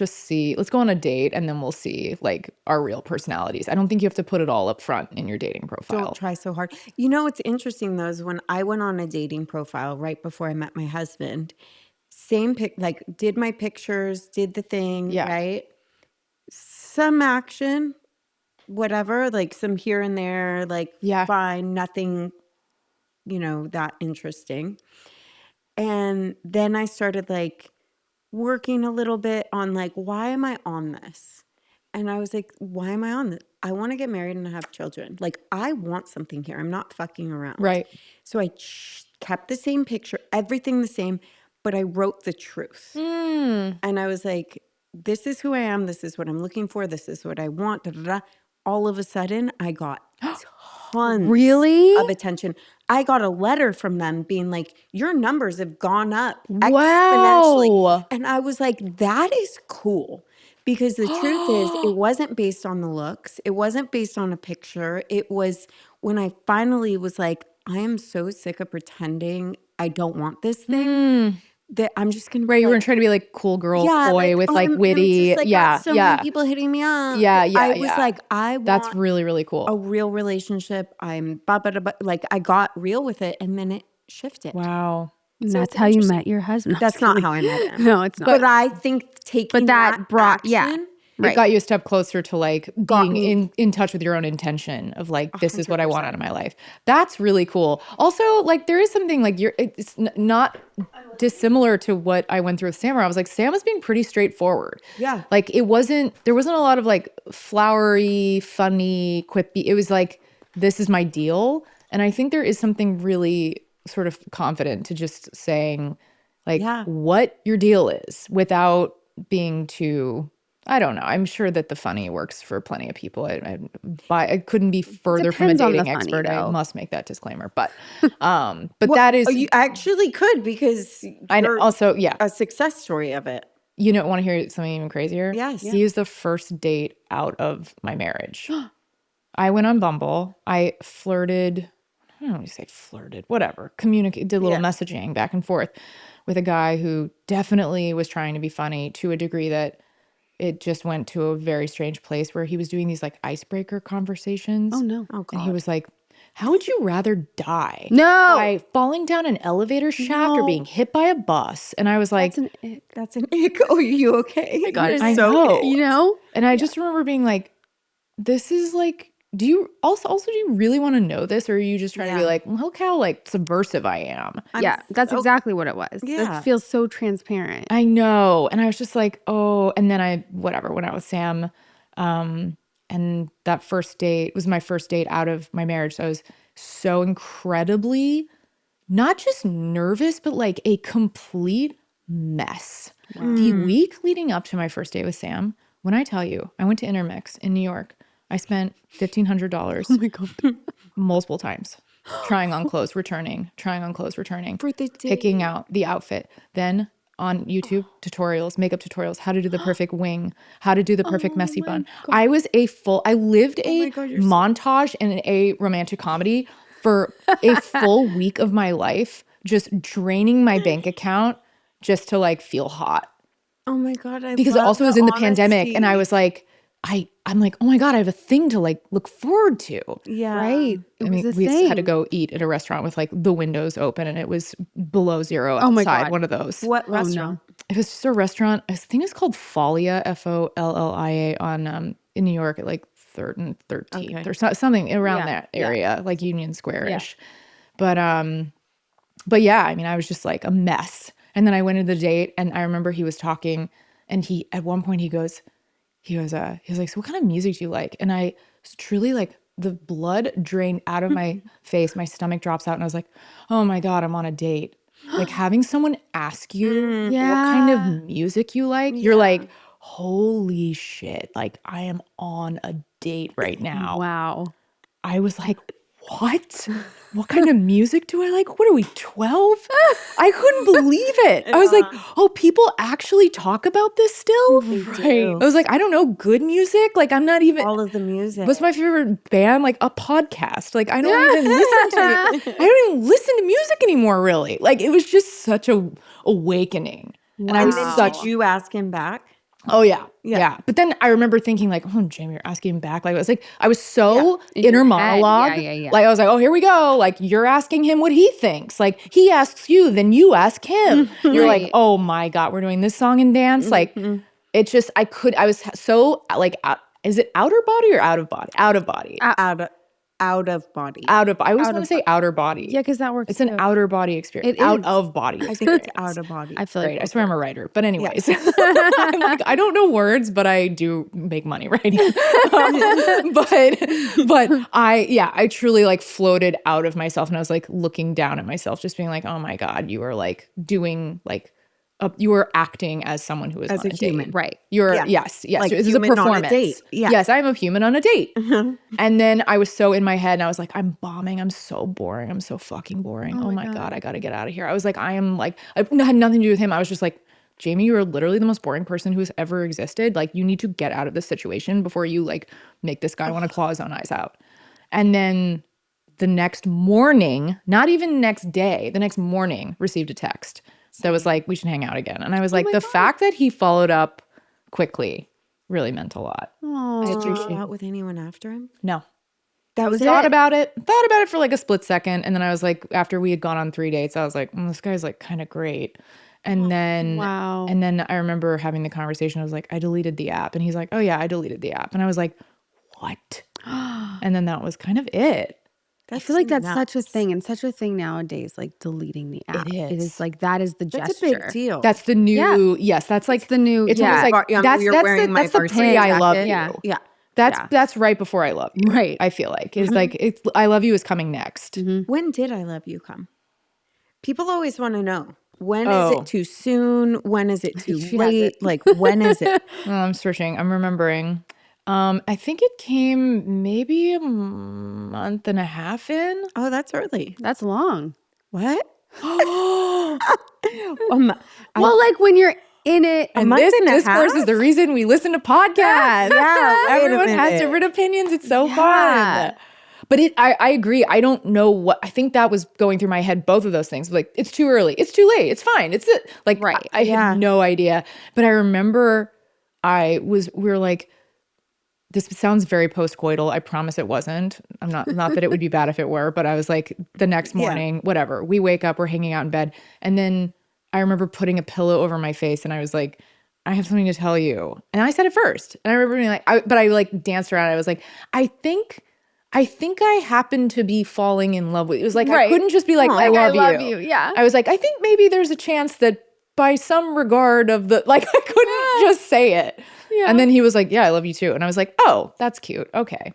go on a date and then we'll see like our real personalities. I don't think you have to put it all up front in your dating profile. Don't try so hard. You know what's interesting though is when I went on a dating profile right before I met my husband, same like did my pictures, did the thing, Yeah. right? Some action, whatever, like some here and there, like Yeah. fine, nothing, that interesting. And then I started like working a little bit on like, why am I on this? And I was like, why am I on this? I want to get married and have children. Like, I want something here. I'm not fucking around. Right. So I kept the same picture, everything the same, but I wrote the truth. And I was like, this is who I am. This is what I'm looking for. This is what I want. Da, da, da. All of a sudden, I got tons Really? of attention. I got a letter from them being like, your numbers have gone up Wow. exponentially. And I was like, that is cool. Because the truth is, it wasn't based on the looks. It wasn't based on a picture. It was when I finally was like, I am so sick of pretending I don't want this thing that I'm just going to Right. You weren't trying to be like cool girl boy with like witty. Got so many people hitting me up. Yeah. I was like, I want That's really, really cool. a real relationship. I'm like I got real with it, and then it shifted. Wow. And that's how you met your husband. No, That's not how I met him. No, it's not. But I think taking that brought- action, It got you a step closer to like being me- in touch with your own intention of like, this is what I want out of my life. That's really cool. Also, like there is something like it's not dissimilar to what I went through with Sam, where I was like, Sam was being pretty straightforward. Yeah. Like there wasn't a lot of like flowery, funny, quippy. It was like, this is my deal. And I think there is something really sort of confident to just saying like what your deal is without being too, I don't know. I'm sure that the funny works for plenty of people. I couldn't be further from a Depends on the dating funny, expert. I though. must make that disclaimer. But that is, you actually could because I know. you're Also, yeah. a success story of it. You know, want to hear something even crazier? Yes. He is the first date out of my marriage. I went on Bumble. I flirted. I don't know how to say flirted. Whatever. Did a little messaging back and forth with a guy who definitely was trying to be funny to a degree that it just went to a very strange place where he was doing these like icebreaker conversations. Oh, no. Oh God. And he was like, how would you rather die? No. By falling down an elevator shaft or being hit by a bus? And I was like, That's an ick. Oh, are you okay? Oh God, I know. You know? And I just remember being like, this is like, do you really want to know this? Or are you just trying to be like, look how like subversive I am? Yeah, that's exactly what it was. Yeah. It feels so transparent. I know. And I was just like, oh, and then went out with Sam. And that first date was my first date out of my marriage. So I was so incredibly not just nervous, but like a complete mess. The week leading up to my first date with Sam, when I tell you, I went to Intermix in New York. I spent $1,500 Oh my God. multiple times trying on clothes, returning, trying on clothes, returning, For the date. picking out the outfit. Then on YouTube tutorials, makeup tutorials, how to do the perfect wing, how to do the perfect messy bun. I lived a montage in a romantic comedy for a full week of my life, just draining my bank account just to like feel hot. Oh my God. Because it also was in the pandemic, and I was like, I'm like, oh my God, I have a thing to like look forward to. Yeah. Right. We had to go eat at a restaurant with like the windows open, and it was below zero outside. Oh my God. One of those. What restaurant? It was just a restaurant. I think it's called Follia, Follia, on in New York at like 3rd and 13th or something around that area, like Union Square-ish. But yeah, I mean, I was just like a mess. And then I went to the date, and I remember he was talking, and at one point he was like, so what kind of music do you like? And I was truly like, the blood drained out of my face, my stomach drops out, and I was like, oh my God, I'm on a date. Like having someone ask you what kind of music you like, you're like, holy shit, like I am on a date right now. Wow. I was like, what? What kind of music do I like? What are we, 12? I couldn't believe it. I was like, oh, people actually talk about this still? Right. I was like, I don't know, good music? Like, I'm not even. All of the music. What's my favorite band? Like, a podcast. Like, I don't even listen to I don't even listen to music anymore, really. Like, it was just such a awakening. And I was Did you ask him back? Oh yeah. But then I remember thinking like, oh, Jamie, you're asking him back. Like I was so inner monologue. Like I was like, oh, here we go. Like you're asking him what he thinks. Like he asks you, then you ask him. You're like, oh my God, we're doing this song and dance. Like it just, I was so like, is it outer body or out of body? Out of body. Out of body. I always want to say outer body. Yeah, because that works. It's an outer body experience. It out is. of body. I think it's out of body. I feel like Right. I swear I'm a writer. But anyways, I'm like, I don't know words, but I do make money writing. But I truly like floated out of myself, and I was like looking down at myself, just being like, oh my God, you are like doing like you are acting as someone who is As on a human. date. Right. You're yes. Like This is a human on a performance. date. Yeah. Yes, I'm a human on a date. And then I was so in my head, and I was like, I'm bombing. I'm so boring. I'm so fucking boring. Oh my God, I got to get out of here. I was like, I had nothing to do with him. I was just like, Jamie, you are literally the most boring person who has ever existed. Like, you need to get out of this situation before you like make this guy want to claw his own eyes out. And then the next morning, not even next day, the next morning, received a text that was like, we should hang out again. And I was like, the fact that he followed up quickly really meant a lot. Did you go out with anyone after him? No. That was Thought it? about it for like a split second. And then I was like, after we had gone on 3 dates, I was like, this guy's like kind of great. And then, and then I remember having the conversation. I was like, I deleted the app. And he's like, oh yeah, I deleted the app. And I was like, what? And then that was kind of it. I feel like that's such a thing, and such a thing nowadays, like deleting the app. It is. It is like, that is the gesture. That's a big deal. That's the new, yes, that's like the new, it's almost like, that's the pre I love you. Yeah. That's right before I love you. Right. I feel like it's like, it's I love you is coming next. When did I love you come? People always want to know. When is it too soon? When is it too late? Like, when is it? Oh, I'm searching. I'm remembering. I think it came maybe a month and a half in. Oh, that's early. That's long. What? Well, like when you're in it. And this discourse is the reason we listen to podcasts. Yeah, everyone has different opinions. It's so fun. But I agree. I don't know what, I think that was going through my head, both of those things. Like, it's too early. It's too late. It's fine. It's like, right. I had no idea. But I remember we were like, this sounds very post-coital. I promise it wasn't. I'm not that it would be bad if it were, but I was like, the next morning, whatever. We wake up, we're hanging out in bed. And then I remember putting a pillow over my face, and I was like, I have something to tell you. And I said it first. And I remember being like, but I like danced around. I was like, I think I happened to be falling in love with you. It was like, I couldn't just be like, I love you. Yeah. I was like, I think maybe there's a chance that by some regard of the, like, I couldn't just say it. Yeah. And then he was like, yeah, I love you too. And I was like, oh, that's cute. Okay.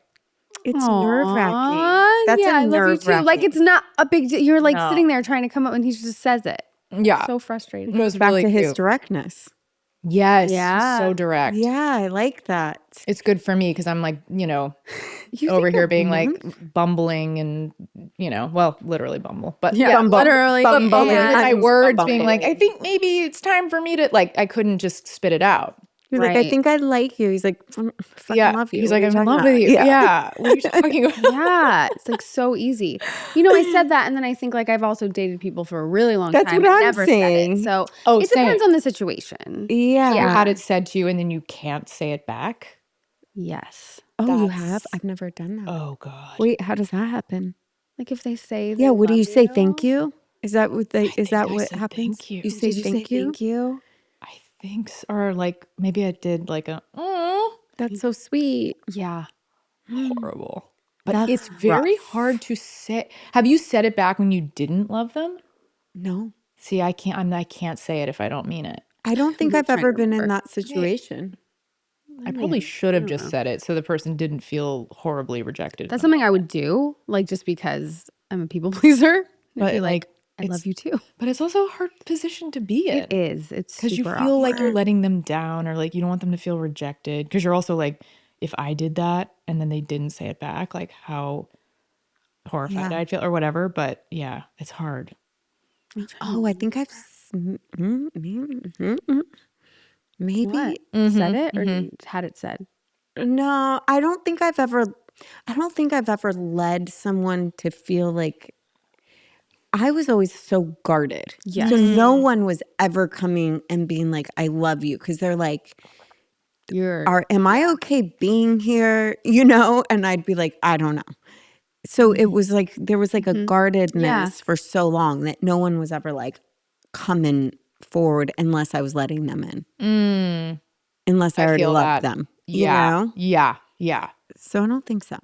It's nerve-wracking. That's I love you too. Like, it's not a big deal. You're like sitting there trying to come up, and he just says it. Yeah. So frustrating. It was back really to cute. his directness. Yes. Yeah. So direct. Yeah, I like that. It's good for me because I'm like, You over think here a being month? like bumbling and, well, literally bumble. But Yeah, yeah, literally. bumbling with my I'm words, being like, I bumbling. think maybe it's time for me to, like, I couldn't just spit it out. You're like, I Right. think I like you. He's like, fucking Yeah. love you. He's What like, are I'm in talking love about? with you. Yeah. What are you talking about? Yeah, it's like so easy. I said that, and then I think like I've also dated people for a really long That's time what and I'm never saying. said it. So Oh, it depends same. on the situation. Yeah. You had it said to you and then you can't say it back? Yes. Oh, you That's- have? I've never done that. Oh, God. Wait, how does that happen? Like if they say they Yeah, what do love you say? Thank you? Is that what think I said happens? thank you. You say thank you? Thank you? I think, or like maybe I did like a, oh, That's so sweet. Yeah. horrible. But That's it's very rough. hard to say. Have you said it back when you didn't love them? No. See, I can't say it if I don't mean it. I don't think I'm I've trying ever to been in remember. that situation. I probably should have just said it so the person didn't feel horribly rejected. That's something I would do, like just because I'm a people pleaser. But, I'd be like, I love you too. But it's also a hard position to be in. It is. It's Because you super feel like you're awkward. letting them down or like you don't want them to feel rejected. Because you're also like, if I did that and then they didn't say it back, like how horrified Yeah. I'd feel or whatever. But yeah, it's hard. Oh, I think I've maybe. What? Said it or had it said? No, I don't think I've ever led someone to feel like I was always so guarded. Yes. So no one was ever coming and being like, I love you. Cause they're like, am I okay being here? And I'd be like, I don't know. So it was like, there was like a guardedness for so long that no one was ever like coming forward unless I was letting them in. Unless I already feel loved that. them. Yeah. You know? Yeah. Yeah. So I don't think so.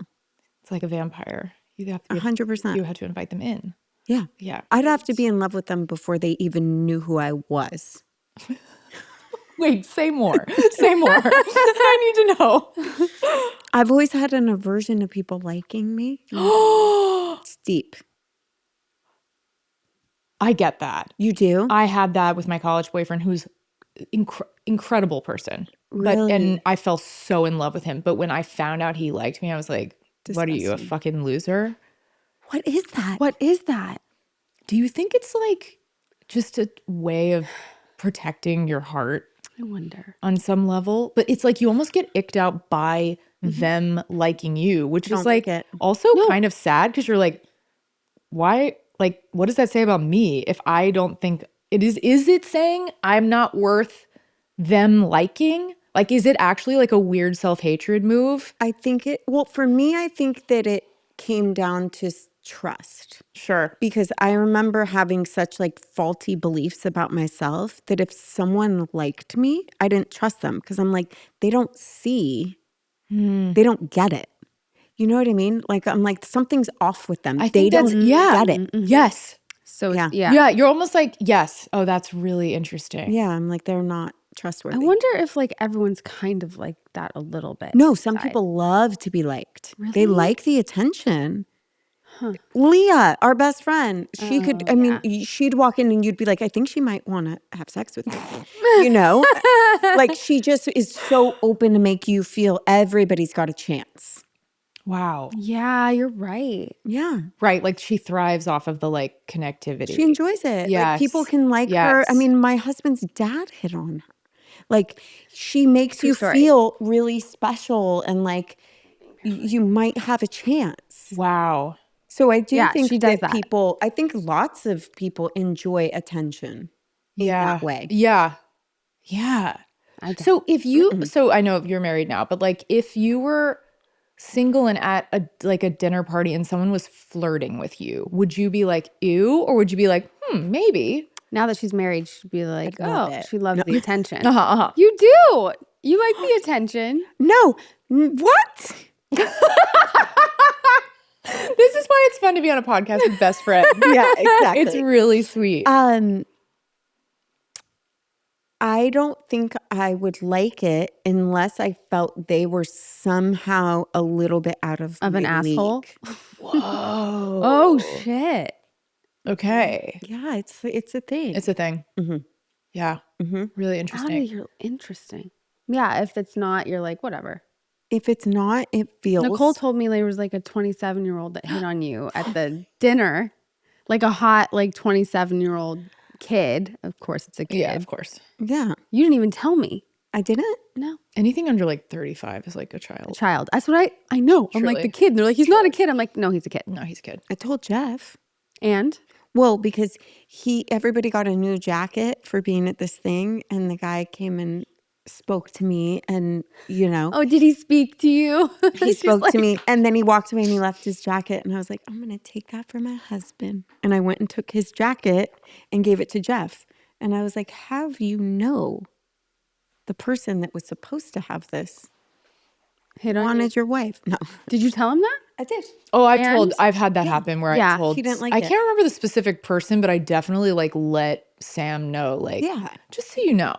It's like a vampire. You have to 100%. You had to invite them in. Yeah. Yeah. I'd have to be in love with them before they even knew who I was. Wait, say more. Say more. I need to know. I've always had an aversion to people liking me. It's deep. I get that. You do? I had that with my college boyfriend who's incredible person. Really? And I fell so in love with him. But when I found out he liked me, I was like, what are you, a fucking loser? What is that? What is that? Do you think it's like just a way of protecting your heart I wonder. on some level? But it's like you almost get icked out by them liking you, which is don't like like it. also kind of sad because you're like, why? Like, what does that say about me if I don't think it is? Is it saying I'm not worth them liking? Like, is it actually like a weird self-hatred move? I think for me, I think that it came down to trust. Sure. Because I remember having such like faulty beliefs about myself that if someone liked me, I didn't trust them because I'm like, they don't see, they don't get it. You know what I mean? Like, I'm like, something's off with them. I They think that's don't yeah. get it. Yes. So Yeah. yeah. You're almost like, yes. Oh, that's really interesting. Yeah, I'm like, they're not trustworthy. I wonder if like everyone's kind of like that a little bit. No, some inside. people love to be liked. Really? They like the attention. Leah, our best friend, she could, I mean, she'd walk in and you'd be like, I think she might want to have sex with me. Like she just is so open to make you feel everybody's got a chance. Wow. Yeah, you're right. Yeah. Right. Like she thrives off of the like connectivity. She enjoys it. Like Yes. people can like her. I Yes. mean, my husband's dad hit on her. Like she makes you story. feel really special and like you might have a chance. Wow. So I do Yeah, think she does that. people, I think lots of people enjoy attention in that way. Yeah. Yeah. So if you, so I know you're married now, but like if you were single and at a dinner party and someone was flirting with you, would you be like, ew? Or would you be like, maybe? Now that she's married, she'd be like, love oh, it. she loves the attention. Uh-huh. You do. You like the attention. No, what? This is why it's fun to be on a podcast with best friends. Yeah, exactly. It's really sweet. I don't think I would like it unless I felt they were somehow a little bit out of Of an my asshole? league. Whoa. Oh shit. Okay. Yeah, it's a thing. It's a thing. Yeah. Really Out interesting. of your interesting. Yeah, if it's not, you're like, whatever. If it's not, it feels. Nicole told me there was like a 27-year-old that hit on you at the dinner, like a hot, like 27-year-old kid. Of course, it's a kid. Yeah, of course. Yeah, You didn't even tell me. I didn't. No, Anything under like 35 is like a a child. child. That's what I know. I'm like Truly. the kid. And they're like, he's not a kid. I'm like, no, he's a kid. No, he's a kid. I told Jeff. And Well, because everybody got a new jacket for being at this thing, and the guy came and spoke to me, and oh, did he speak to you? he She's spoke like, to me, and then he walked away and he left his jacket, and I was like, I'm gonna take that for my husband, and I went and took his jacket and gave it to Jeff, and I was like, have the person that was supposed to have this hit on you. wanted your wife? No, Did you tell him that? I did. Oh, And- I've had that happen where Yeah, I told, he didn't like I it. can't remember the specific person, but I definitely like let Sam know, like, Yeah. just so you know,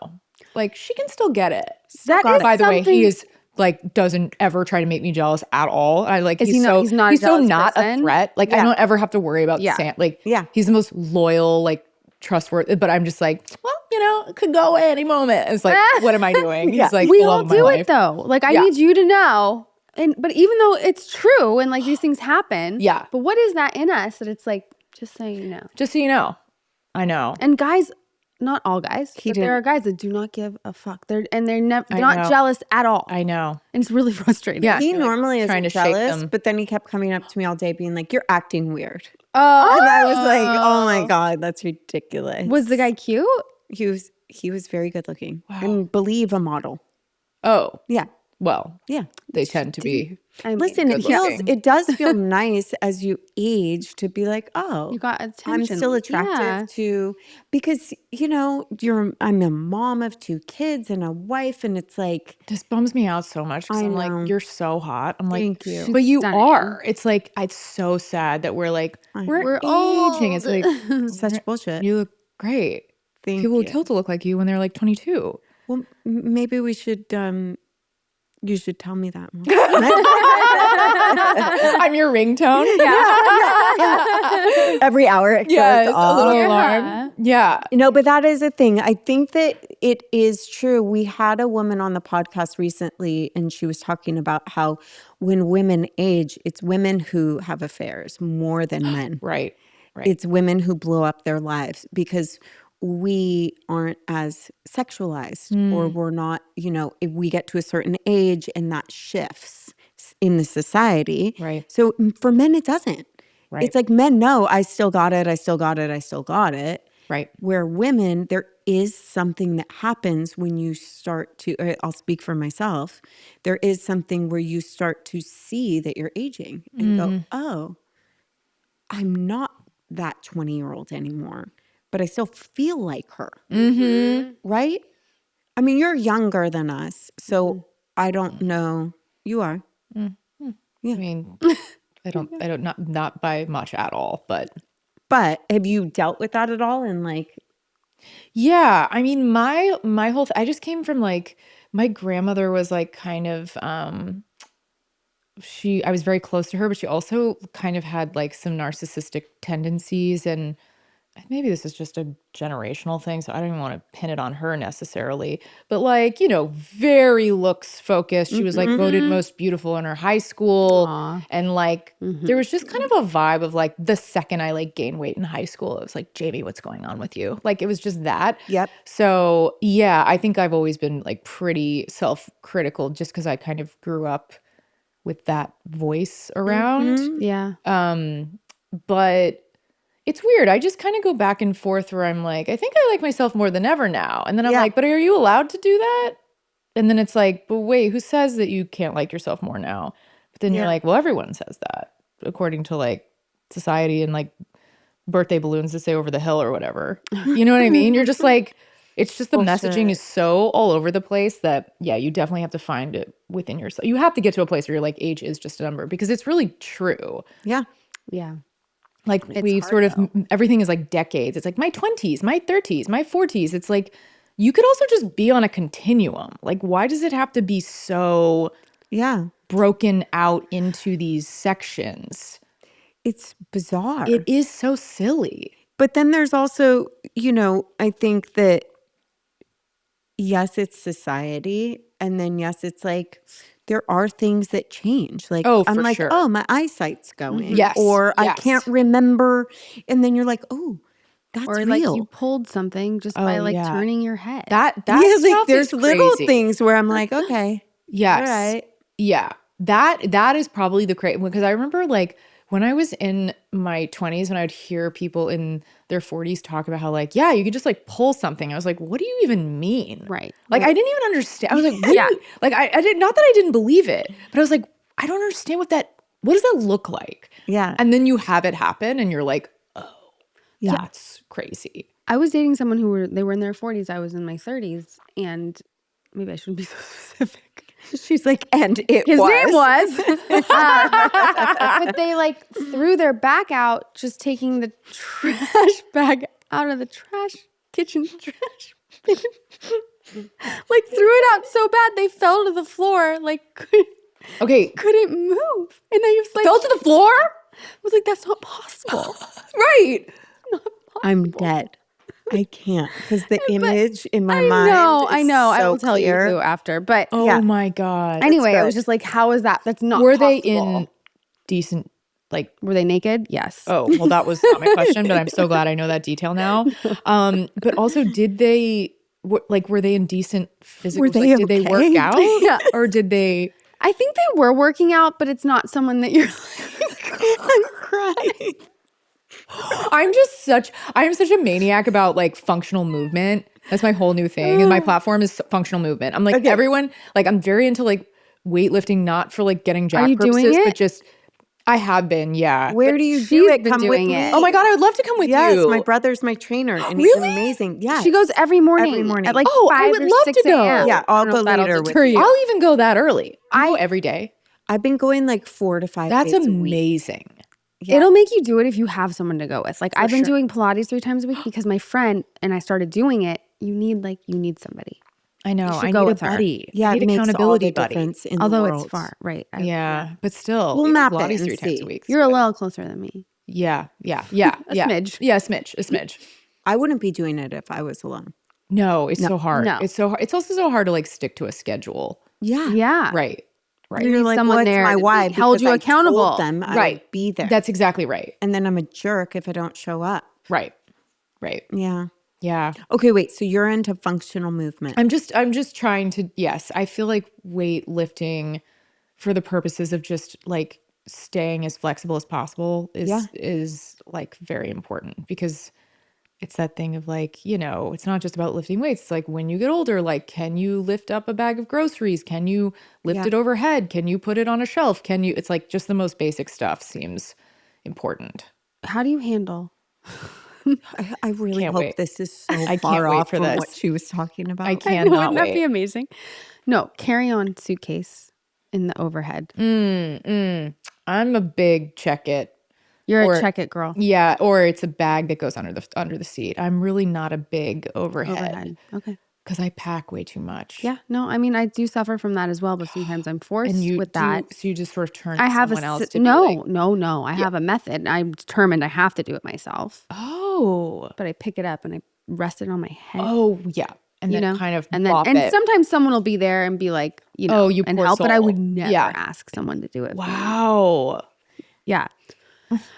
like she can still get it. That is By the way, something- he is like, doesn't ever try to make me jealous at all. I like, Is he's he not- so, he's not a he's so jealous not a person? threat. Like I Yeah. don't ever have to worry about Yeah. Sam. Like, Yeah. he's the most loyal, like trustworthy, but I'm just like, well, it could go at any moment. It's like, what am I doing? He's like, we the love all of my do life. it though. Like I Yeah. need you to know. But even though it's true and like these things happen. Yeah. But what is that in us that it's like, just so you know. Just so you know, I know. And guys, not all guys, but didn't- there are guys that do not give a fuck. They're never I not know. jealous at all. I know. And it's really frustrating. Yeah. He You're, like, normally trying isn't to shake jealous, them. but then he kept coming up to me all day being like, you're acting weird. Oh. And I was like, oh my God, that's ridiculous. Was the guy cute? He was very good looking and believe a model. Oh, Yeah. well, Yeah. they tend to be. I mean, Listen, good looking. it does feel nice as you age to be like, oh, you got attention. I'm still attractive Yeah. to, because, I'm a mom of 2 kids and a wife, and it's like, This bums me out so much because I I'm know. like, you're so hot. I'm like, Thank you. but you Stunning. are. It's like, it's so sad that we're like, we're aging. It's like, such bullshit. you look great. Thank People you. would kill to look like you when they're like 22. Well, maybe we should, you should tell me that more. I'm your ringtone. Every hour it Yes, goes a off. little Yeah. alarm. Yeah. No, but that is a thing. I think that it is true. We had a woman on the podcast recently, and she was talking about how when women age, it's women who have affairs more than men. Right. Right. It's women who blow up their lives because we aren't as sexualized, or we're not, if we get to a certain age and that shifts in the society. Right. So for men, it doesn't. Right. It's like men know, I still got it, I still got it, I still got it. Right. Where women, there is something that happens when you start to, I'll speak for myself, there is something where you start to see that you're aging and go, oh, I'm not that 20-year-old anymore, but I still feel like her. Right? I mean, you're younger than us, so I don't know. You are. I mean, I don't, not by much at all, but. But have you dealt with that at all? And like, Yeah, I mean, my whole I just came from like my grandmother was like kind of I was very close to her, but she also kind of had like some narcissistic tendencies, and maybe this is just a generational thing, so I don't even want to pin it on her necessarily, but like, very looks focused. She was like voted most beautiful in her high school. Aw. And like there was just kind of a vibe of like the second I like gained weight in high school, it was like, Jamie, what's going on with you? Like it was just that. Yep. So yeah, I think I've always been like pretty self-critical just because I kind of grew up with that voice around. Yeah. But it's weird. I just kind of go back and forth where I'm like, I think I like myself more than ever now. And then I'm Yeah. like, but are you allowed to do that? And then it's like, but wait, who says that you can't like yourself more now? But then you're like, well, everyone says that according to like society and like birthday balloons that say over the hill or whatever. You know what I mean? You're just like, it's just the messaging is so all over the place that, yeah, you definitely have to find it within yourself. You have to get to a place where you're like, age is just a number, because it's really true. yeah. Yeah. Like we sort of, everything is like decades. It's like my 20s, my 30s, my 40s. It's like, you could also just be on a continuum. Like, why does it have to be so Yeah. broken out into these sections? It's bizarre. It is so silly. But then there's also, I think that yes, it's society. And then, yes, it's like there are things that change. Like, Oh, I'm for like, sure. oh, my eyesight's going. Yes, Or I can't yes. remember. And then you're like, oh, that's Or real. like you pulled something just by Oh, like yeah. turning your head. That yeah, stuff like there's is little crazy. things where I'm like, okay. Yes. All right. Yeah. That is probably the crazy, because I remember like when I was in my 20s, when I'd hear people in their 40s talk about how like, yeah, you could just like pull something. I was like, what do you even mean? Right. Like, I didn't even understand. I was like, what do you, like, I did not that I didn't believe it, but I was like, I don't understand what does that look like? Yeah. And then you have it happen and you're like, oh, Yeah. that's crazy. I was dating someone they were in their 40s. I was in my 30s, and maybe I shouldn't be so specific. She's like, and it His was. name was. But they like threw their back out, just taking the trash bag out of the kitchen trash bin. Like threw it out so bad they fell to the floor, like Okay. couldn't move. And I was like, Fell to the floor? I was like, that's not possible. Right. I'm dead. I can't because the image in my I mind. I know. I So will tell clear. you who after. But Oh Yeah. my God. anyway, I was good. just like, how is that? That's not Were possible. they in decent, like, Were they naked? Yes. oh, well, that was not my question, but I'm so glad I know that detail now. But also, were they in decent physical? Were they did they work okay? out? Yeah. Or did they? I think they were working out, but it's not someone that you're I'm crying. I am such a maniac about like functional movement. That's my whole new thing. And my platform is functional movement. I'm like everyone, like I'm very into like weightlifting, not for like getting jack you doing purposes, it? but just I have been, yeah. Where do you do she's it? been Come with doing me. it. Oh my God, I would love to come with Yes, you. my brother's my trainer, and Really? he's amazing. Yeah, She goes every morning. Every morning. At like Oh, I 5 would or love 6 to go. a.m. Yeah, I I'll don't know go if that'll later deter with you. I'll even go that early. I go every day. I've been going like 4 to 5 That's days a week. amazing. Yeah. It'll make you do it if you have someone to go with. Like I've been sure. doing Pilates 3 times a week because my friend and I started doing it. You need somebody. I know. should I go need a with her. buddy. Yeah, I it need makes all accountability the buddy. difference in Although the it's world. far, right? Yeah, but still, We'll even map it Pilates and 3 times see. a week. You're a little closer than me. Yeah. A smidge. Yeah, a smidge. I wouldn't be doing it if I was alone. No, it's so hard. No. It's so hard. It's also so hard to like stick to a schedule. Yeah, Yeah. Right. Right. You're like, someone well, it's there my to be why held because you I accountable. told them I Right. would be there. That's exactly right. And then I'm a jerk if I don't show up. Right. Yeah. Yeah. Okay, wait. So you're into functional movement. I'm just trying to, yes, I feel like weightlifting for the purposes of just like staying as flexible as possible is like very important, because it's that thing of like, you know, it's not just about lifting weights. It's like when you get older, like, can you lift up a bag of groceries? Can you lift it overhead? Can you put it on a shelf? It's like just the most basic stuff seems important. How do you handle? I really Can't hope wait. this is so I far can't wait off for from this. what she was talking about. I cannot Wouldn't that be wait. amazing? No, carry-on suitcase in the overhead. I'm a big check it. You're Or- a check it girl. Yeah, or it's a bag that goes under the seat. I'm really not a big overhead Okay. because I pack way too much. Yeah. No, I mean I do suffer from that as well, but sometimes I'm forced And you with that. so you just sort of turn I to have someone else to no. be like, I have a method. I'm determined I have to do it myself. oh, But I pick it up and I rest it on my head. yeah, and you then know, kind of and then bop and it. sometimes someone will be there and be like, you know, you and poor help. But I would soul. never Yeah. ask someone to do it. for me. Wow. Yeah.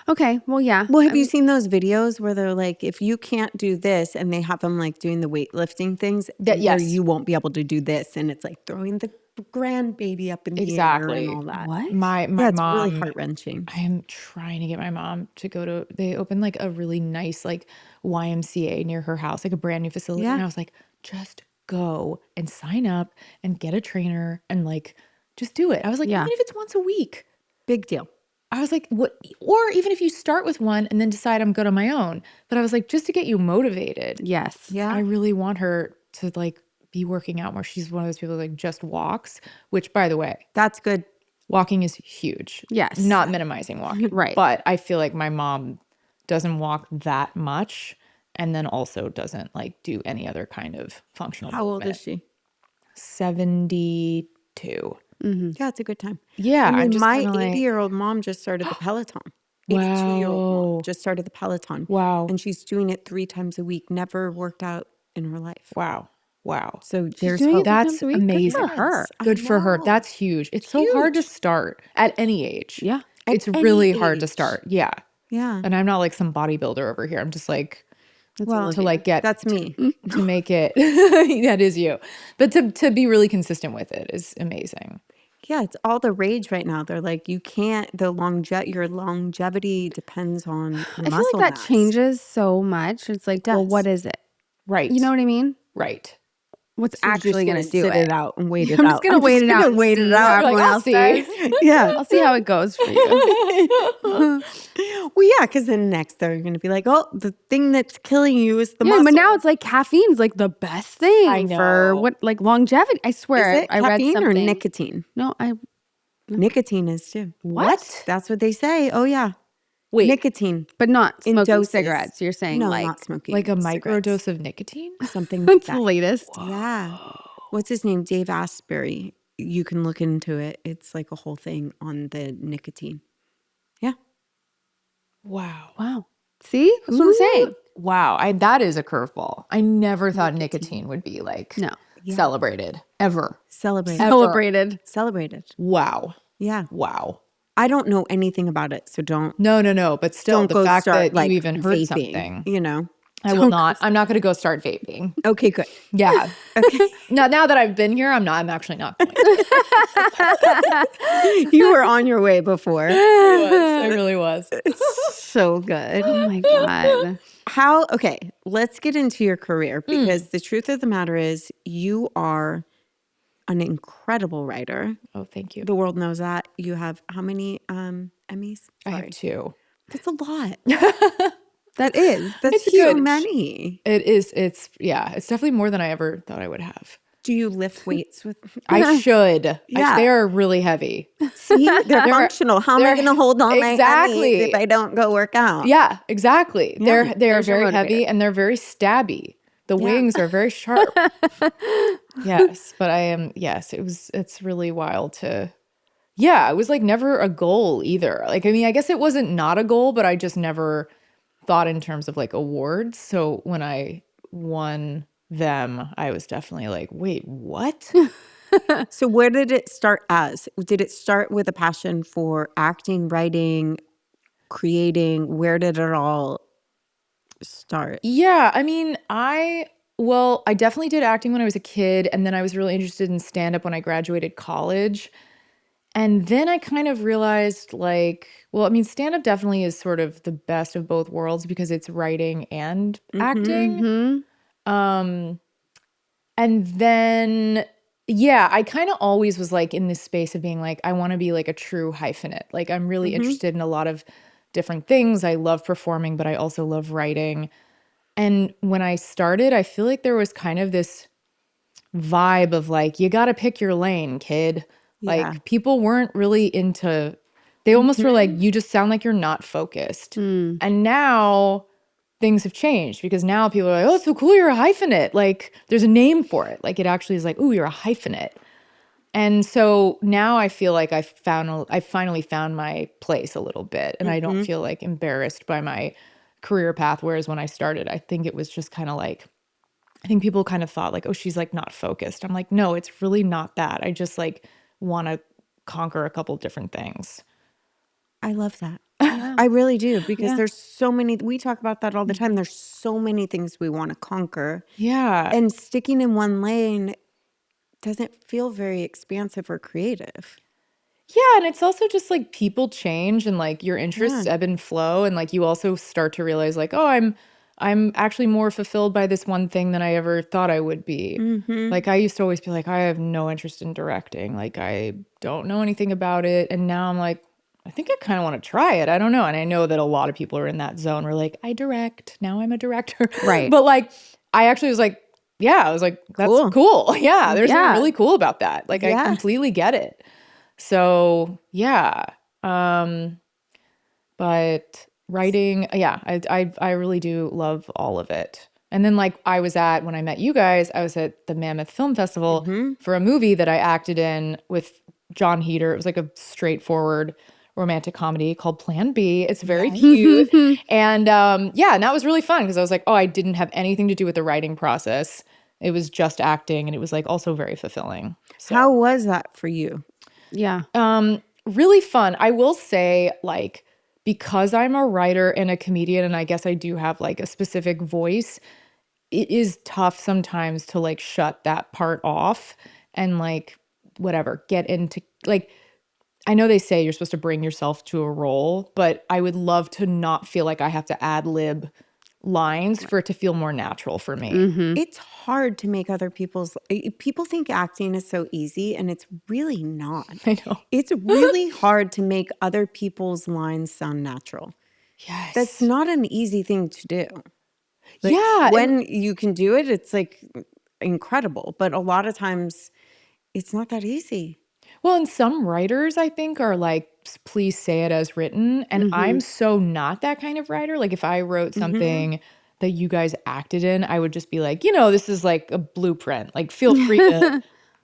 Okay. Well, yeah. Well, have you seen those videos where they're like, if you can't do this, and they have them like doing the weightlifting things, where yes. you won't be able to do this, and it's like throwing the grandbaby up in the air Exactly. and all that. What? My Yeah, it's mom. really heart wrenching. I am trying to get my mom to go to. They opened like a really nice like YMCA near her house, like a brand new facility, Yeah. and I was like, just go and sign up and get a trainer and like just do it. I was like, Yeah. even if it's once a week. Big deal. I was like, what? Or even if you start with one and then decide I'm good on my own. But I was like, just to get you motivated. Yes. Yeah. I really want her to like be working out more. She's one of those people that like just walks, which by the way, That's good. walking is huge. Yes. Not minimizing walking. Right. But I feel like my mom doesn't walk that much and then also doesn't like do any other kind of functional How old movement. is she? 72. Yeah, it's a good time. Yeah. I mean, I'm just my kinda like, 80-year-old mom just started the Peloton. 82-year-old Wow. mom just started the Peloton. Wow. And she's doing it 3 times a week. Never worked out in her life. Wow. Wow. So She's there's doing hope. it 3 That's times a week. amazing. Good for her. I Good for her. know. That's huge. It's so hard to huge. start at any age. Yeah. At It's any really hard to age. start. Yeah. Yeah. And I'm not like some bodybuilder over here. I'm just like Well, to like get that's me. to make it that is you. But to be really consistent with it is amazing. Yeah, it's all the rage right now. They're like, you can't. Your longevity depends on your I feel muscle like that mass. changes so much. It's like, well, does. what is it? Right. You know what I mean? Right. What's So you're just actually gonna going to do sit it? out and wait it I'm out. just going to wait it out and wait see it how out. everyone Like, I'll else see. does. Yeah. I'll see how it goes for you. Well, yeah, because then next they're going to be like, oh, the thing that's killing you is the Yeah, muscle. but now it's like caffeine's like the best thing I for know. what like longevity. I swear, is it I read caffeine something. or nicotine? No, Nicotine is too. What? That's what they say. Oh yeah, Wait, nicotine but not in smoking doses. cigarettes. You're saying no, like not smoking. like a micro cigarettes. dose of nicotine? Something like that's the that. latest. Yeah. What's his name? Dave Asbury. You can look into it. It's like a whole thing on the nicotine. Yeah. Wow. Wow. See, that's what I'm saying. Wow. That is a curveball. I never thought nicotine would be like No, celebrated ever. Celebrate. celebrated. Celebrated. Wow. Yeah. Wow. I don't know anything about it, so don't No. But still, don't the go fact start that like you even heard vaping, something, you know. I will not. I'm not going to go start vaping. Okay, good. Yeah. Okay. Now that I've been here, I'm not. I'm actually not going. You were on your way before. I really was. So good. Oh my god. Okay, let's get into your career because the truth of the matter is you are an incredible writer. Oh, thank you. The world knows that. You have how many Emmys? I have 2. That's a lot. That is. That's It's so good. many. It is. It's definitely more than I ever thought I would have. Do you lift weights with? I should. Yeah. They are really heavy. See, they're functional. How am I they're- going to hold all my Exactly. Emmys if I don't go work out? Yeah, exactly. They are There's your very heavy motivator. and they're very stabby. The wings are very sharp. Yes, but it's really wild to. Yeah, it was like never a goal either. Like, I mean, I guess it wasn't not a goal, but I just never thought in terms of like awards. So when I won them, I was definitely like, wait, what? So where did it start as? Did it start with a passion for acting, writing, creating? Where did it all start? Yeah, I mean, I definitely did acting when I was a kid, and then I was really interested in stand-up when I graduated college. And then I kind of realized like, well, I mean, stand-up definitely is sort of the best of both worlds because it's writing and acting. And then I kind of always was like in this space of being like, I want to be like a true hyphenate. Like I'm really interested in a lot of different things. I love performing, but I also love writing. And when I started, I feel like there was kind of this vibe of like, you got to pick your lane, kid. Yeah. Like people weren't really into, they almost were like, you just sound like you're not focused. And now things have changed because now people are like, oh, it's so cool, you're a hyphenate. Like there's a name for it. Like it actually is like, ooh, you're a hyphenate. And so now I feel like I finally found my place a little bit. And I don't feel like embarrassed by my career path. Whereas when I started, I think it was just kind of like, I think people kind of thought like, oh, she's like not focused. I'm like, no, it's really not that. I just like want to conquer a couple different things. I love that. I really do because there's so many, we talk about that all the time. There's so many things we want to conquer. Yeah. And sticking in one lane doesn't feel very expansive or creative. Yeah, and it's also just like people change and like your interests ebb and flow, and like you also start to realize like, oh, I'm actually more fulfilled by this one thing than I ever thought I would be. Like I used to always be like, I have no interest in directing. Like I don't know anything about it, and now I'm like, I think I kind of want to try it. I don't know, and I know that a lot of people are in that zone where like, I direct, now I'm a director. Right. But like I actually was like, yeah, I was like, that's cool. Yeah, there's something really cool about that. Like I completely get it. So yeah, but writing, I really do love all of it. And then like when I met you guys, I was at the Mammoth Film Festival for a movie that I acted in with John Heder. It was like a straightforward romantic comedy called Plan B. It's very cute. And and that was really fun because I was like, oh, I didn't have anything to do with the writing process. It was just acting, and it was like also very fulfilling. So How was that for you? Yeah. really fun. I will say, like, because I'm a writer and a comedian, and I guess I do have like a specific voice, it is tough sometimes to like shut that part off and like whatever, get into like, I know they say you're supposed to bring yourself to a role, but I would love to not feel like I have to ad lib lines for it to feel more natural for me. It's hard to make other people's people think acting is so easy, and it's really not. I know. It's really hard to make other people's lines sound natural. Yes. That's not an easy thing to do. Like, yeah. when you can do it, it's like incredible. But a lot of times it's not that easy. Well, and some writers, I think, are like, please say it as written. And I'm so not that kind of writer. Like, if I wrote something that you guys acted in, I would just be like, this is like a blueprint. Like, feel free to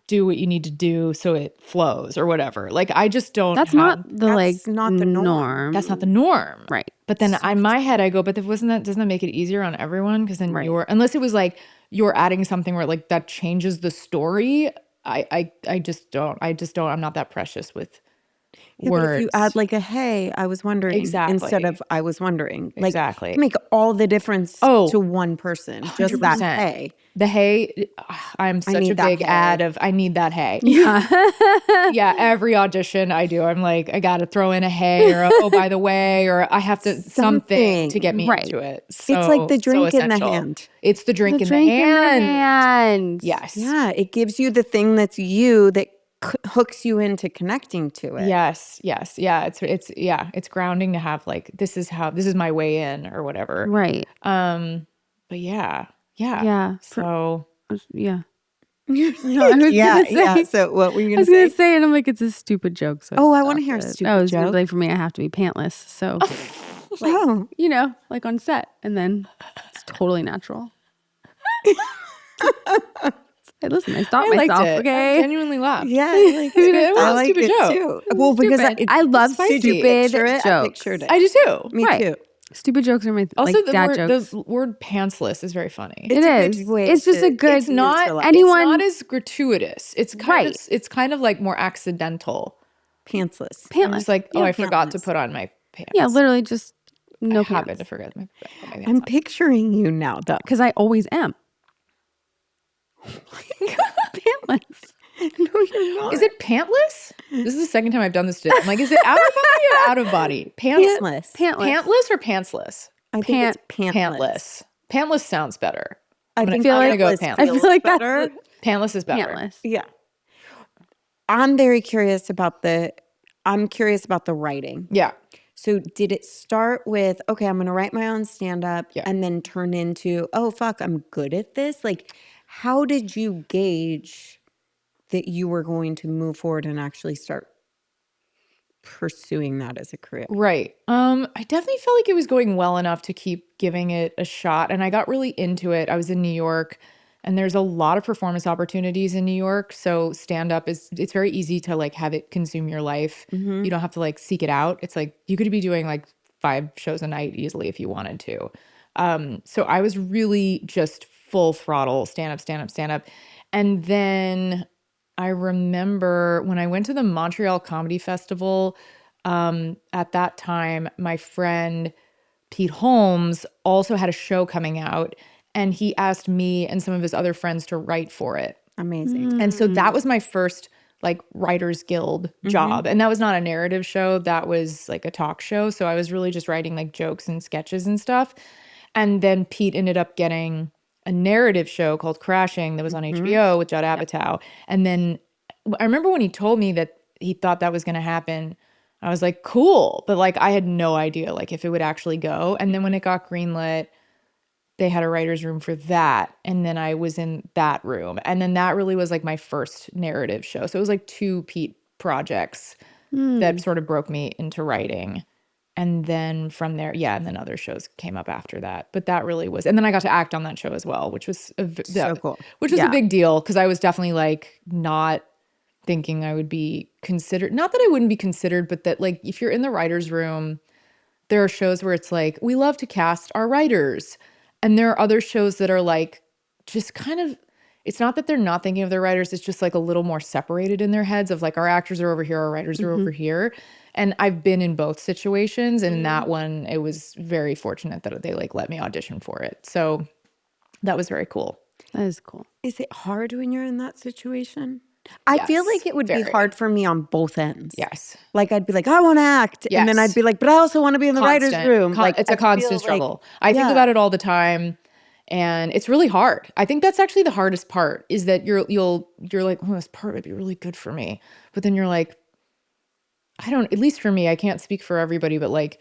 do what you need to do so it flows or whatever. Like, I just don't That's have, not the That's not the norm. that's not the norm. Right. But then in my head, I go, but doesn't that make it easier on everyone? Because then unless it was like you're adding something where like that changes the story. I just don't. I'm not that precious with Yeah, words. but if you add like a "hey, I was wondering" Exactly. instead of "I was wondering," like Exactly. it can make all the difference to one person. Just that 100%. "hey." The hey, I'm such a need that big hey. ad of I need that hey. Yeah. Yeah, every audition I do, I'm like, I got to throw in a hey or a, oh, by the way, or I have to something to get me Right. into it. So, It's like the drink in the essential. hand. It's the drink, The in, drink the in hand. the hand. Yes. Yeah, it gives you the thing that's you that hooks you into connecting to it. Yes. Yeah. It's grounding to have like, this is my way in or whatever. Right. But yeah. Yeah. So Yeah. No, I was Yeah, gonna say, yeah. So what were you I gonna was gonna say? say, and I'm like, it's a stupid joke. So Oh, I wanna stop hear a it. stupid I was joke. like, for me, I have to be pantless. So, Oh, like on set, and then it's totally natural. Hey, listen, I stopped I liked myself. it. I Okay. genuinely laughed. yeah, I like it. It was I a like stupid it joke. too. Well, because Stupid. I love did you stupid picture it? I jokes. pictured it. I do too. Me Right. too. Stupid jokes are my Also, like dad jokes. the word pantsless is very funny. It a is. good way It's just to- a good. It's not neutralize. anyone. It's not as gratuitous. It's kind of like more accidental. Pantsless. Pantless. It's like, oh, Yeah, I forgot to pantless. put on my pants. Yeah, literally just I no happened pants. to forget my pants. I'm picturing you now, though. Because I always am. Pantless. No, you're not. Is it pantless? This is the second time I've done this today. I'm like, is it out of body or out of body? Pantless. Pantless or pantsless? I think it's pantless. Pantless. Pantless sounds better. I think feel I'm like gonna go pantless pantless. I feel feels like that's better. Pantless is better. pantless. Yeah. I'm very curious about the writing. Yeah. So did it start with, okay, I'm going to write my own stand-up Yeah. and then turn into, oh, fuck, I'm good at this? Like, how did you gauge that you were going to move forward and actually start pursuing that as a career? Right. I definitely felt like it was going well enough to keep giving it a shot. And I got really into it. I was in New York and there's a lot of performance opportunities in New York. So stand-up it's very easy to like have it consume your life. Mm-hmm. You don't have to like seek it out. It's like you could be doing like 5 shows a night easily if you wanted to. So I was really just full throttle, stand-up. And then I remember when I went to the Montreal Comedy Festival, at that time, my friend Pete Holmes also had a show coming out, and he asked me and some of his other friends to write for it. Amazing. And so that was my first like Writers Guild job. And that was not a narrative show. That was like a talk show. So I was really just writing like jokes and sketches and stuff. And then Pete ended up getting a narrative show called Crashing that was on HBO with Judd Apatow. And then I remember when he told me that he thought that was going to happen, I was like, cool. But like, I had no idea like if it would actually go. And then when it got greenlit, they had a writer's room for that. And then I was in that room. And then that really was like my first narrative show. So it was like 2 Pete projects that sort of broke me into writing. And then from there, and then other shows came up after that. But that really was, and then I got to act on that show as well, which was So cool. Which was a big deal because I was definitely like not thinking I would be considered. Not that I wouldn't be considered, but that like if you're in the writer's room, there are shows where it's like, we love to cast our writers. And there are other shows that are like just kind of it's not that they're not thinking of their writers. It's just like a little more separated in their heads of like our actors are over here, our writers are over here. And I've been in both situations. And in that one, it was very fortunate that they like let me audition for it. So that was very cool. That is cool. Is it hard when you're in that situation? I feel Yes, like it would be very. hard for me on both ends. Yes. Like I'd be like, I want to act. And then Yes. I'd be like, but I also want to be in the writer's room. Like It's a I feel constant like- struggle. I think about it all the time. And it's really hard. I think that's actually the hardest part is that you're like, oh, this part would be really good for me. But then you're like, at least for me, I can't speak for everybody, but like,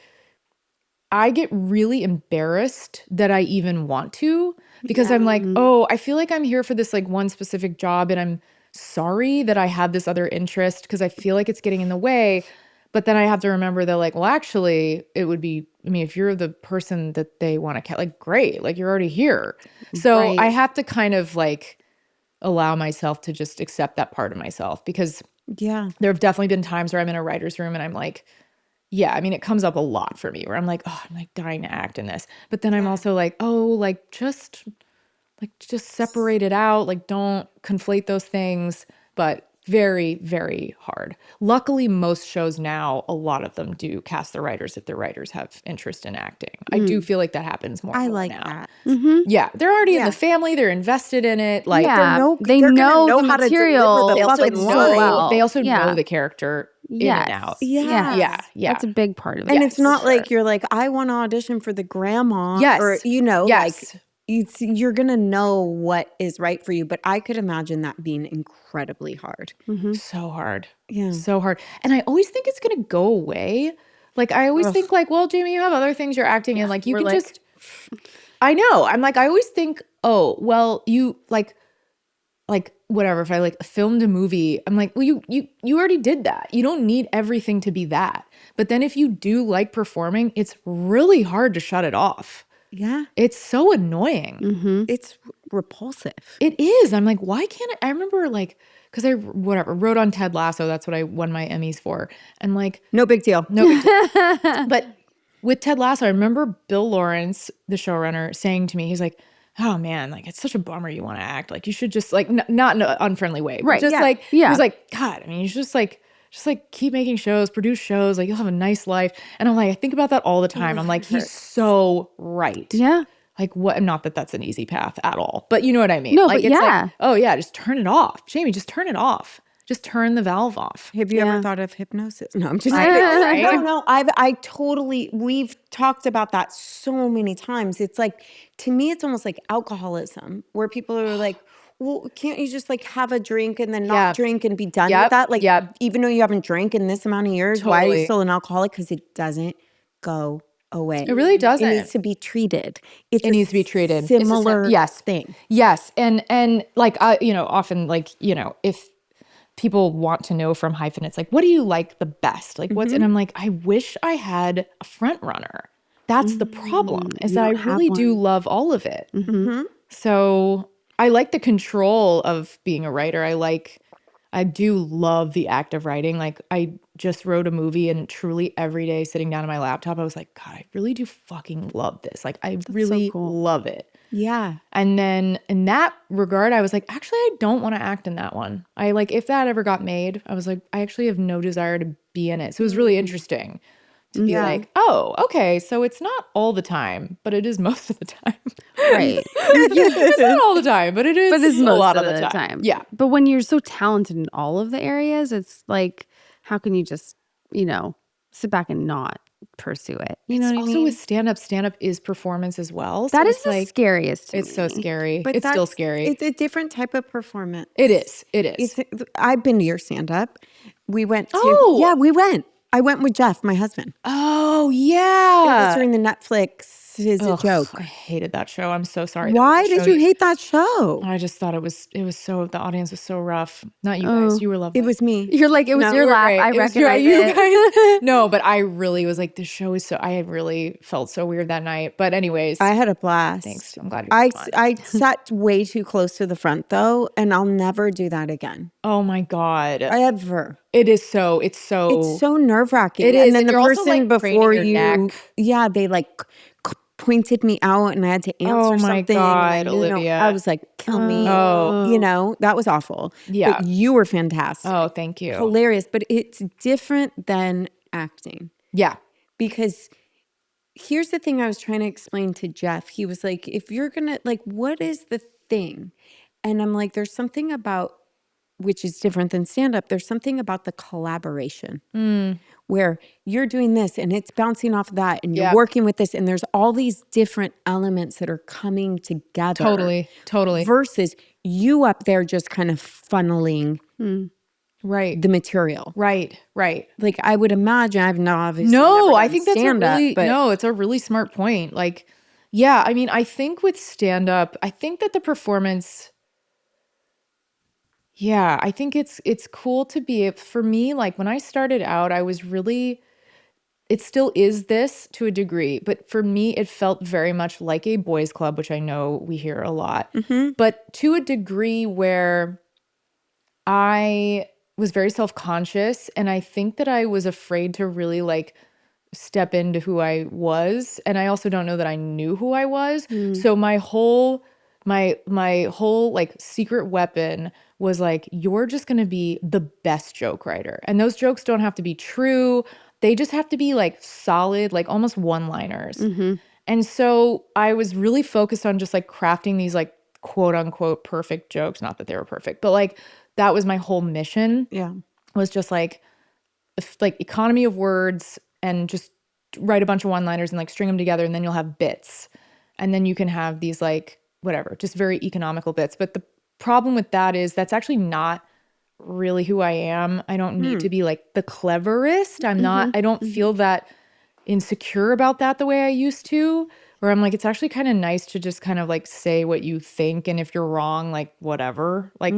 I get really embarrassed that I even want to because I'm like, oh, I feel like I'm here for this like one specific job and I'm sorry that I have this other interest because I feel like it's getting in the way. But then I have to remember that like, well, actually it would be, I mean, if you're the person that they want to like, great, like you're already here. So Right. I have to kind of like allow myself to just accept that part of myself because Yeah. there have definitely been times where I'm in a writer's room and I'm like, yeah, I mean, it comes up a lot for me where I'm like, oh, I'm like dying to act in this. But then I'm also like, oh, like just separate it out. Like don't conflate those things. But very, very hard. Luckily, most shows now, a lot of them do cast the writers if the writers have interest in acting. I do feel like that happens more. I and more like now. that. Yeah, they're already in Yeah. the family. They're invested in it. Like Yeah, They're gonna know the how to material deliver the so fucking well. line. they also Yeah. know the character in and out. Yes. Yeah. That's a big part of it. And it's not sure. like you're like, I want to audition for the grandma. Yes. Or, you know, Yes. like you're going to know what is right for you. But I could imagine that being incredibly hard. So hard. Yeah. So hard. And I always think it's going to go away. Like, I always think like, well, Jamie, you have other things you're acting in. Like, you we're can like- just, I know. I'm like, I always think, oh, well, you like whatever. If I like filmed a movie, I'm like, well, you already did that. You don't need everything to be that. But then if you do like performing, it's really hard to shut it off. Yeah. It's so annoying. It's repulsive. It is. I'm like, why can't I remember like, because I wrote on Ted Lasso. That's what I won my Emmys for. And like, No big deal. no big deal. But with Ted Lasso, I remember Bill Lawrence, the showrunner, saying to me, he's like, oh man, like it's such a bummer you want to act. Like you should just like, not in an unfriendly way. But Right, just yeah, like, yeah. he was like, God, I mean, you should just like keep making shows, produce shows. Like you'll have a nice life. And I'm like, I think about that all the time. I'm like, he's so right. Yeah. Like what? Not that that's an easy path at all, but you know what I mean. No, like, but it's yeah. like, oh yeah, just turn it off, Jamie. Just turn it off. Just turn the valve off. Have you Yeah. ever thought of hypnosis? No, I'm just I kidding. know, right? No, I totally, we've talked about that so many times. It's like, to me, it's almost like alcoholism where people are like, well, can't you just like have a drink and then not Yeah. drink and be done Yep, with that? Like, yep. even though you haven't drank in this amount of years, why are you Totally. still an alcoholic? Because it doesn't go away. It really doesn't. It needs to be treated. It's It needs to be treated. It's a Similar yes. thing. Yes. And like, often like, if people want to know from hyphenates, like, what do you like the best? Like what's, and I'm like, I wish I had a front runner. That's the problem is that I really do love all of it. So I like the control of being a writer. I do love the act of writing. Like I just wrote a movie and truly every day sitting down at my laptop, I was like, God, I really do fucking love this. Like I really love it. Yeah. And then in that regard, I was like, actually, I don't want to act in that one. I like, if that ever got made, I was like, I actually have no desire to be in it. So it was really interesting to be like, oh, okay. So it's not all the time, but it is most of the time. Right. It's not all the time, but it is, But this is a most lot of the time. Yeah. But when you're so talented in all of the areas, it's like, how can you just, sit back and not pursue it? You know what I Also mean? with stand-up is performance as well. So That is it's the like, scariest to it's so me. scary. But It's still that's- scary. It's a different type of performance. It is. It is. I've been to your stand-up. We went to, Oh! yeah, we went. I went with Jeff, my husband. Oh, It yeah. was during the Netflix is a Ugh, joke. I hated that show. I'm so sorry. that Why was a did show you hate that show? I just thought it was so, the audience was so rough. Not you guys. You were lovely. It was me. You're like, it was No, your You were laugh. great. I It was recognize you it. guys. No, but I really was like, this show is so, I really felt so weird that night. But anyways, I had a blast. thanks. I'm glad you I, had fun. I sat way too close to the front though, and I'll never do that again. Oh my God. Ever. It's so It's so nerve wracking. It is, And then and the you're also, person like, craning before your you, neck. yeah, they like pointed me out and I had to answer Oh my something. And I God, knew Olivia. I was like, kill me. Oh. You know, that was awful. Yeah. But you were fantastic. Oh, thank you. Hilarious. But it's different than acting. Yeah. Because here's the thing I was trying to explain to Jeff. He was like, if you're going to, like, what is the thing? And I'm like, there's something about, which is different than stand up, there's something about the collaboration where you're doing this and it's bouncing off of that and you're Yep. working with this and there's all these different elements that are coming together. Totally. Versus you up there just kind of funneling Right. the material. Right. Like I would imagine, I've not obviously No, never I done think that's a stand-up, really but no, it's a really smart point. Like, yeah, I mean, I think with stand up, I think that the performance, yeah, I think it's cool to be for me, like when I started out, I was really it still is this to a degree, but for me it felt very much like a boys club, which I know we hear a lot. But to a degree where I was very self-conscious and I think that I was afraid to really like step into who I was, and I also don't know that I knew who I was. So my whole like secret weapon was like, you're just going to be the best joke writer. And those jokes don't have to be true. They just have to be like solid, like almost one-liners. And so I was really focused on just like crafting these like quote unquote perfect jokes, not that they were perfect, but like that was my whole mission. yeah. Was just like economy of words and just write a bunch of one-liners and like string them together, and then you'll have bits. And then you can have these like whatever, just very economical bits. But the problem with that is that's actually not really who I am. I don't need to be like the cleverest. I'm not, I don't feel that insecure about that the way I used to, where I'm like, it's actually kind of nice to just kind of like say what you think. And if you're wrong, like whatever. Like,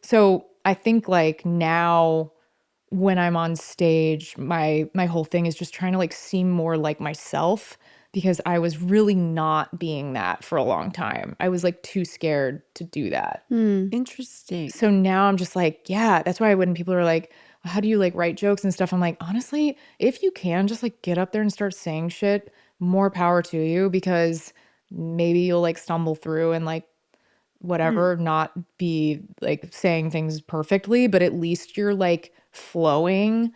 so I think like now when I'm on stage, my whole thing is just trying to like seem more like myself, because I was really not being that for a long time. I was like too scared to do that. Interesting. So now I'm just like, yeah, that's why when people are like, how do you like write jokes and stuff? I'm like, honestly, if you can just like get up there and start saying shit, more power to you, because maybe you'll like stumble through and like whatever, not be like saying things perfectly, but at least you're like flowing.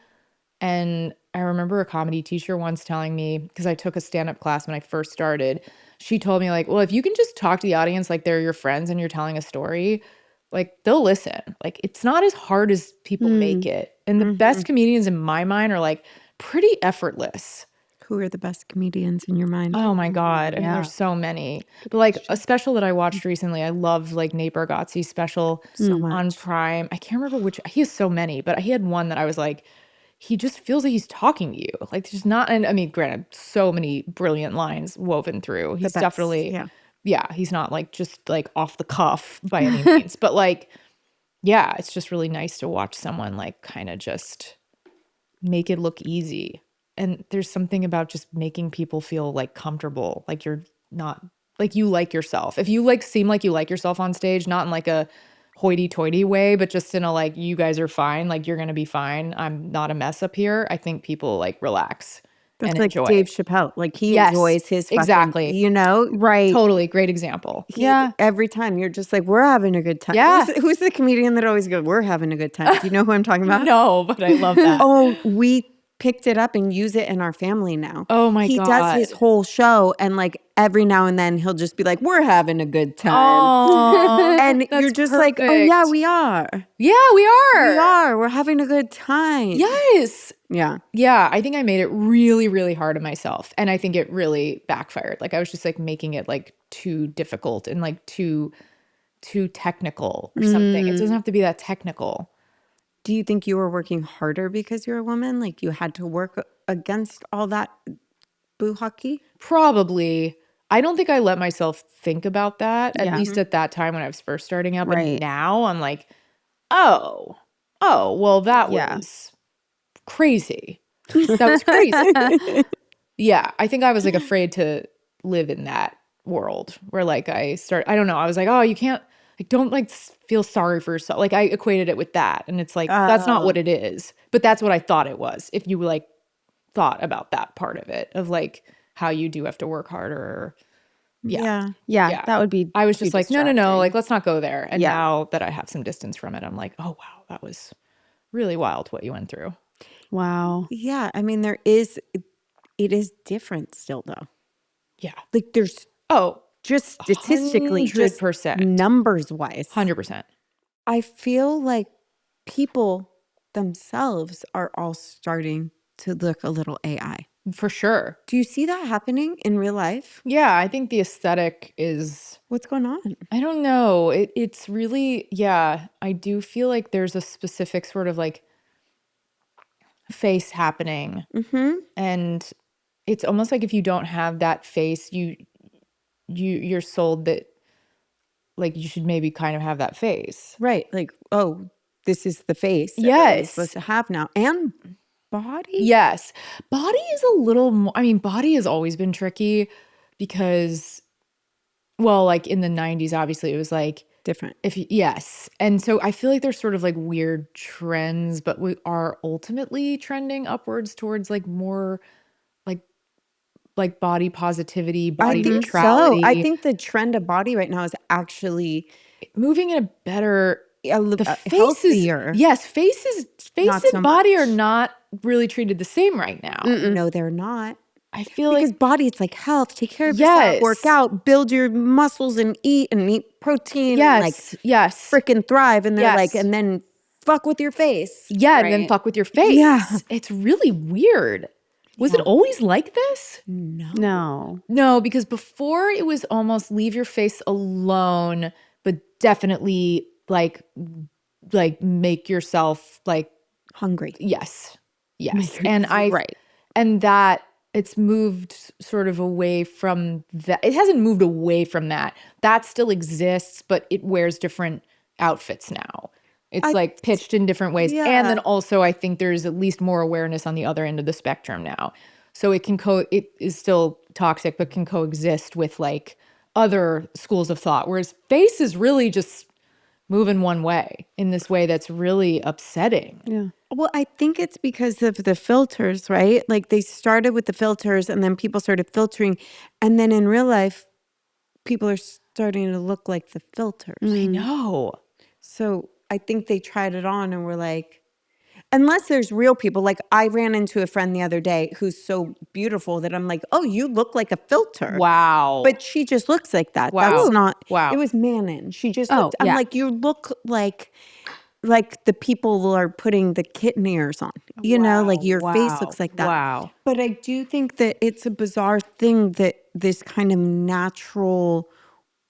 And I remember a comedy teacher once telling me, because I took a stand-up class when I first started, she told me like, well, if you can just talk to the audience like they're your friends and you're telling a story, like they'll listen. Like it's not as hard as people make it. And the best comedians in my mind are like pretty effortless. Who are the best comedians in your mind? Oh my God. I mean, there's so many. But like a special that I watched recently, I loved like Nate Bargatze's special on Prime. I can't remember which, he has so many, but he had one that I was like, he just feels like he's talking to you. Like there's not, and I mean, granted, so many brilliant lines woven through. He's best, definitely, yeah. He's not like just like off the cuff by any means. But like, yeah, it's just really nice to watch someone like kind of just make it look easy. And there's something about just making people feel like comfortable, like you're not, like you like yourself. If you like seem like you like yourself on stage, not in like a hoity-toity way, but just in a like, you guys are fine, like you're gonna be fine, I'm not a mess up here, I think people like relax. That's and like enjoy. Dave Chappelle. Like he enjoys his fucking, exactly. you know? Right. Totally. Great example. Every time you're just like, we're having a good time. Yeah. Who's the comedian that always goes, we're having a good time? Do you know who I'm talking about? No, but I love that. Oh, we picked it up and use it in our family now. Oh my he God. He does his whole show, and like every now and then he'll just be like, we're having a good time. Aww, and you're just like, oh yeah, we are. Yeah, we are. We are. We're having a good time. Yes. Yeah. Yeah. I think I made it really, really hard on myself. And I think it really backfired. Like I was just like making it like too difficult and like too technical or something. It doesn't have to be that technical. Do you think you were working harder because you're a woman? Like you had to work against all that boo hockey? Probably. I don't think I let myself think about that, at least at that time when I was first starting out. But now I'm like, oh, well, that was crazy. That was crazy. Yeah. I think I was like afraid to live in that world where like I don't know. I was like, oh, you can't, like, don't like feel sorry for yourself. Like I equated it with that. And it's like, that's not what it is. But that's what I thought it was. If you like thought about that part of it, of like how you do have to work harder. Yeah, Yeah. that would be. I was too just like, no, distracting. like let's not go there. And Yeah. now that I have some distance from it, I'm like, oh wow, that was really wild what you went through. Wow. Yeah, I mean, it is different still though. Yeah. Like there's Oh, just statistically, just 100%. numbers wise, 100%. I feel like people themselves are all starting to look a little AI. For sure. Do you see that happening in real life? Yeah, I think the aesthetic is, What's going on? I don't know. It's really, yeah, I do feel like there's a specific sort of like face happening. Mm-hmm. And it's almost like if you don't have that face, you're sold that like you should maybe kind of have that face. Right. Like, oh, this is the face that Yes. everyone's supposed to have now. And body? Yes. Body is a little more, I mean, body has always been tricky because, well, like in the 90s, obviously it was like, Different. yes. And so I feel like there's sort of like weird trends, but we are ultimately trending upwards towards like more like body positivity, body I think neutrality. so. I think the trend of body right now is actually moving in a better the face healthier. is yes, face Not and so body are much. not really treated the same right now. No, they're not. I feel Because like body, it's like health. Take care of yourself, work yes. out, build your muscles and eat protein and like yes. freaking thrive. And they're Yes. like, and then fuck with your face. Yeah, and then Right. fuck with your face. Yeah. It's really weird. Was it always like this? No. No, because before it was almost leave your face alone, but definitely like make yourself like Hungry. yes. And Right. and that it's moved sort of away from that. It hasn't moved away from that. That still exists, but it wears different outfits now. It's like pitched in different ways. yeah. And then also I think there's at least more awareness on the other end of the spectrum now. So it is still toxic, but can coexist with like other schools of thought. Whereas face is really just moving one way in this way that's really upsetting. Yeah. Well, I think it's because of the filters, right? Like they started with the filters and then people started filtering. And then in real life, people are starting to look like the filters. I know. So I think they tried it on and were like, unless there's real people. Like I ran into a friend the other day who's so beautiful that I'm like, oh, you look like a filter. Wow. But she just looks like that. Wow. That's not, Wow. It was Manon. She just Oh, looked, I'm yeah. like, you look like the people are putting the kitten ears on, you know, like your face looks like that. Wow. But I do think that it's a bizarre thing that this kind of not natural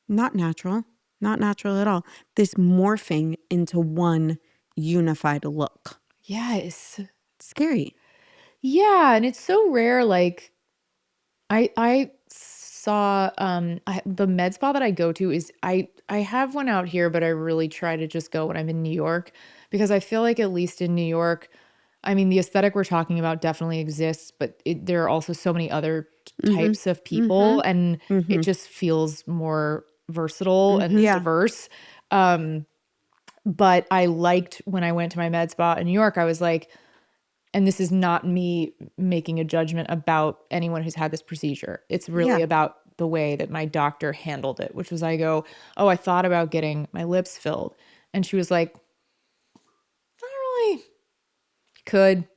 at all, this morphing into one unified look. Yes. It's scary. Yeah, and it's so rare. Like, I saw the med spa that I go to is I have one out here, but I really try to just go when I'm in New York because I feel like at least in New York, I mean, the aesthetic we're talking about definitely exists, but there are also so many other types of people, and it just feels more versatile and diverse. But I liked when I went to my med spa in New York, I was like, and this is not me making a judgment about anyone who's had this procedure. It's really about the way that my doctor handled it, which was I go, oh, I thought about getting my lips filled. And she was like, not really. Could.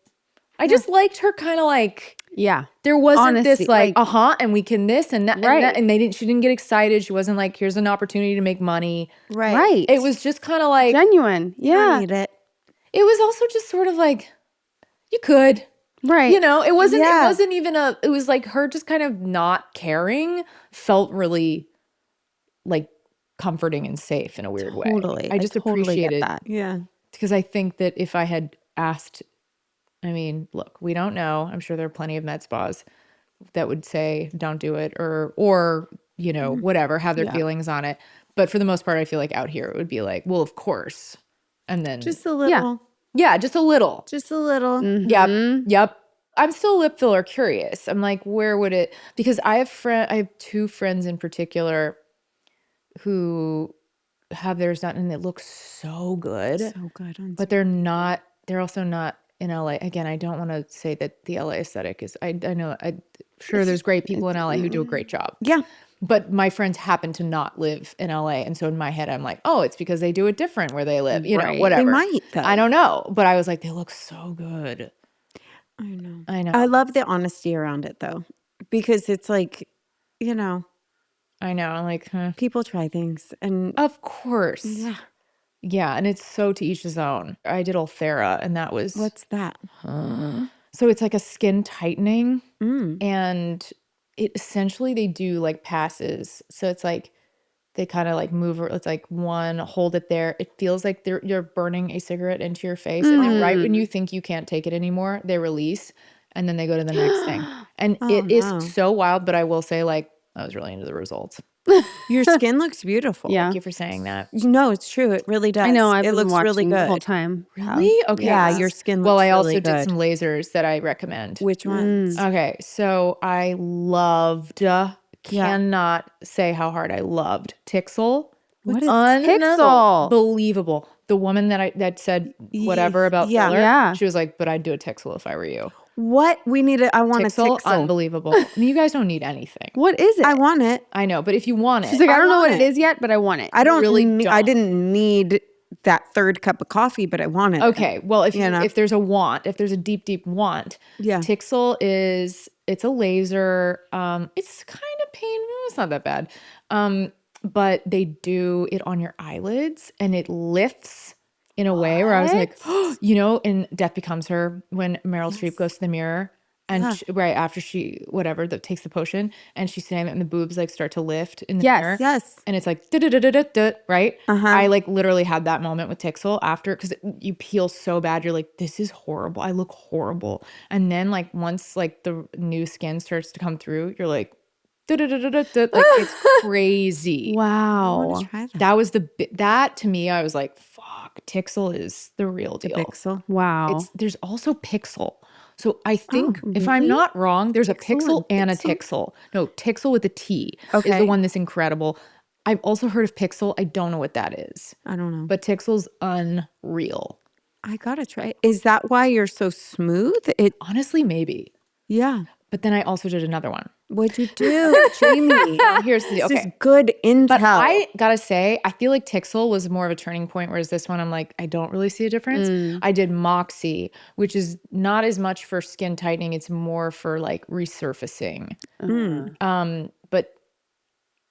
I just liked her kind of like, Yeah. there wasn't Honesty, this like, like- and we can this and that, Right. and she didn't get excited. She wasn't like, here's an opportunity to make money. Right. It was just kind of like, genuine. I Yeah. need it. it was also just sort of like, you could. Right. You know, it wasn't Yeah. even it was like her just kind of not caring felt really like comforting and safe in a weird way. Totally. I just totally get appreciated that. Yeah. because I think that if I had asked, I mean, look, we don't know. I'm sure there are plenty of med spas that would say don't do it or you know, whatever, have their feelings on it. But for the most part, I feel like out here it would be like, well, of course. And then Just a little. yeah, just a little. Just a little. Yep. I'm still lip filler curious. I'm like, where would it? Because I have two friends in particular who have theirs done, and it looks so good. So good. But they're also not in LA. Again, I don't want to say that the LA aesthetic is, I know, sure there's great people in LA who do a great job. Yeah. But my friends happen to not live in LA. And so in my head, I'm like, oh, it's because they do it different where they live, you know, Right. whatever. They might, though. I don't know. But I was like, they look so good. I know. I know. I love the honesty around it, though, because it's like, you know, I know. I'm like, huh. people try things. And Of course. yeah. Yeah. And it's so to each his own. I did Ulthera and that was. What's that? So it's like a skin tightening. Mm. And it essentially they do like passes. So it's like they kind of like move. It's like one, hold it there. It feels like you're burning a cigarette into your face. And then right when you think you can't take it anymore, they release. And then they go to the next thing. And it is so wild. But I will say, like, I was really into the results. Your skin looks beautiful. Yeah. Thank you for saying that. No, it's true. It really does. I know. I've it been looks watching really good the whole time. Really? Okay. Yeah, your skin looks Well, I really also good. did some lasers that I recommend. Which ones? Okay, so I loved, cannot say how hard I loved Tixel. What is Tixel? Unbelievable. The woman that said whatever about yeah. filler, Yeah. she was like, but I'd do a Tixel if I were you. What? We need it. I want a Tixel, Tixel. unbelievable. I mean, you guys don't need anything. What is it? I want it. I know, but if you want it. She's like, I don't know what want it it. is yet, but I want it. I don't really I don't. didn't need that third cup of coffee, but I wanted it. Okay, well, if You know? if there's a want, if there's a deep, deep want, Yeah. Tixel it's a laser. It's kind of painful. It's not that bad. But they do it on your eyelids and it lifts in a way where I was like, you know, in Death Becomes Her when Meryl Streep goes to the mirror and right after she takes the potion and she's saying it and the boobs like start to lift in the mirror. Yes. And it's like da-da-da-da-da-da, right? I like literally had that moment with Tixel after because you peel so bad. You're like, this is horrible. I look horrible. And then like once like the new skin starts to come through, you're like, da-da-da-da-da-da. Like it's crazy. Wow. Try that. That was that to me, I was like, fuck, Tixel is the real deal. Pixel. Wow. There's also Pixel. So I think if I'm not wrong, there's a Pixel and a Tixel. No, Tixel with a T is Okay. the one that's incredible. I've also heard of Pixel. I don't know what that is. I don't know. But Tixel's unreal. I gotta try it. Is that why you're so smooth? Honestly, maybe. Yeah. But then I also did another one. What'd you do, Jamie? Here's the This is okay. good intel. But I gotta say, I feel like Tixel was more of a turning point, whereas this one, I'm like, I don't really see a difference. I did Moxie, which is not as much for skin tightening; it's more for like resurfacing. But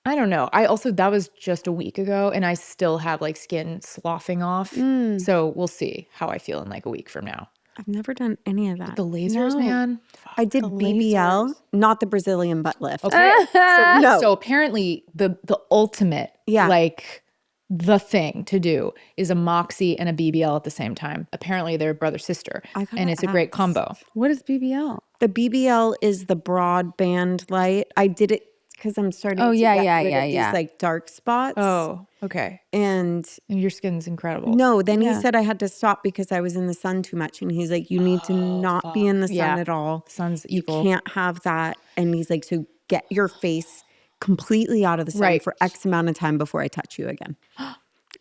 I don't know. That was just a week ago, and I still have like skin sloughing off. So we'll see how I feel in like a week from now. I've never done any of that. The lasers, man. I did the BBL, lasers. not the Brazilian butt lift. Okay. No. So apparently the ultimate, Yeah. like the thing to do is a Moxie and a BBL at the same time. Apparently they're brother sister, I gotta and it's a great ask. combo. What is BBL? The BBL is the broadband light. I did it because I'm starting Oh, to yeah, get yeah, rid yeah, of yeah. these like dark spots. Oh, okay. And And your skin's incredible. no, then he said I had to stop because I was in the sun too much. And he's like, you need to not be in the sun Yeah. at all. Sun's You evil. can't have that. And he's like, so get your face completely out of the sun Right. for X amount of time before I touch you again.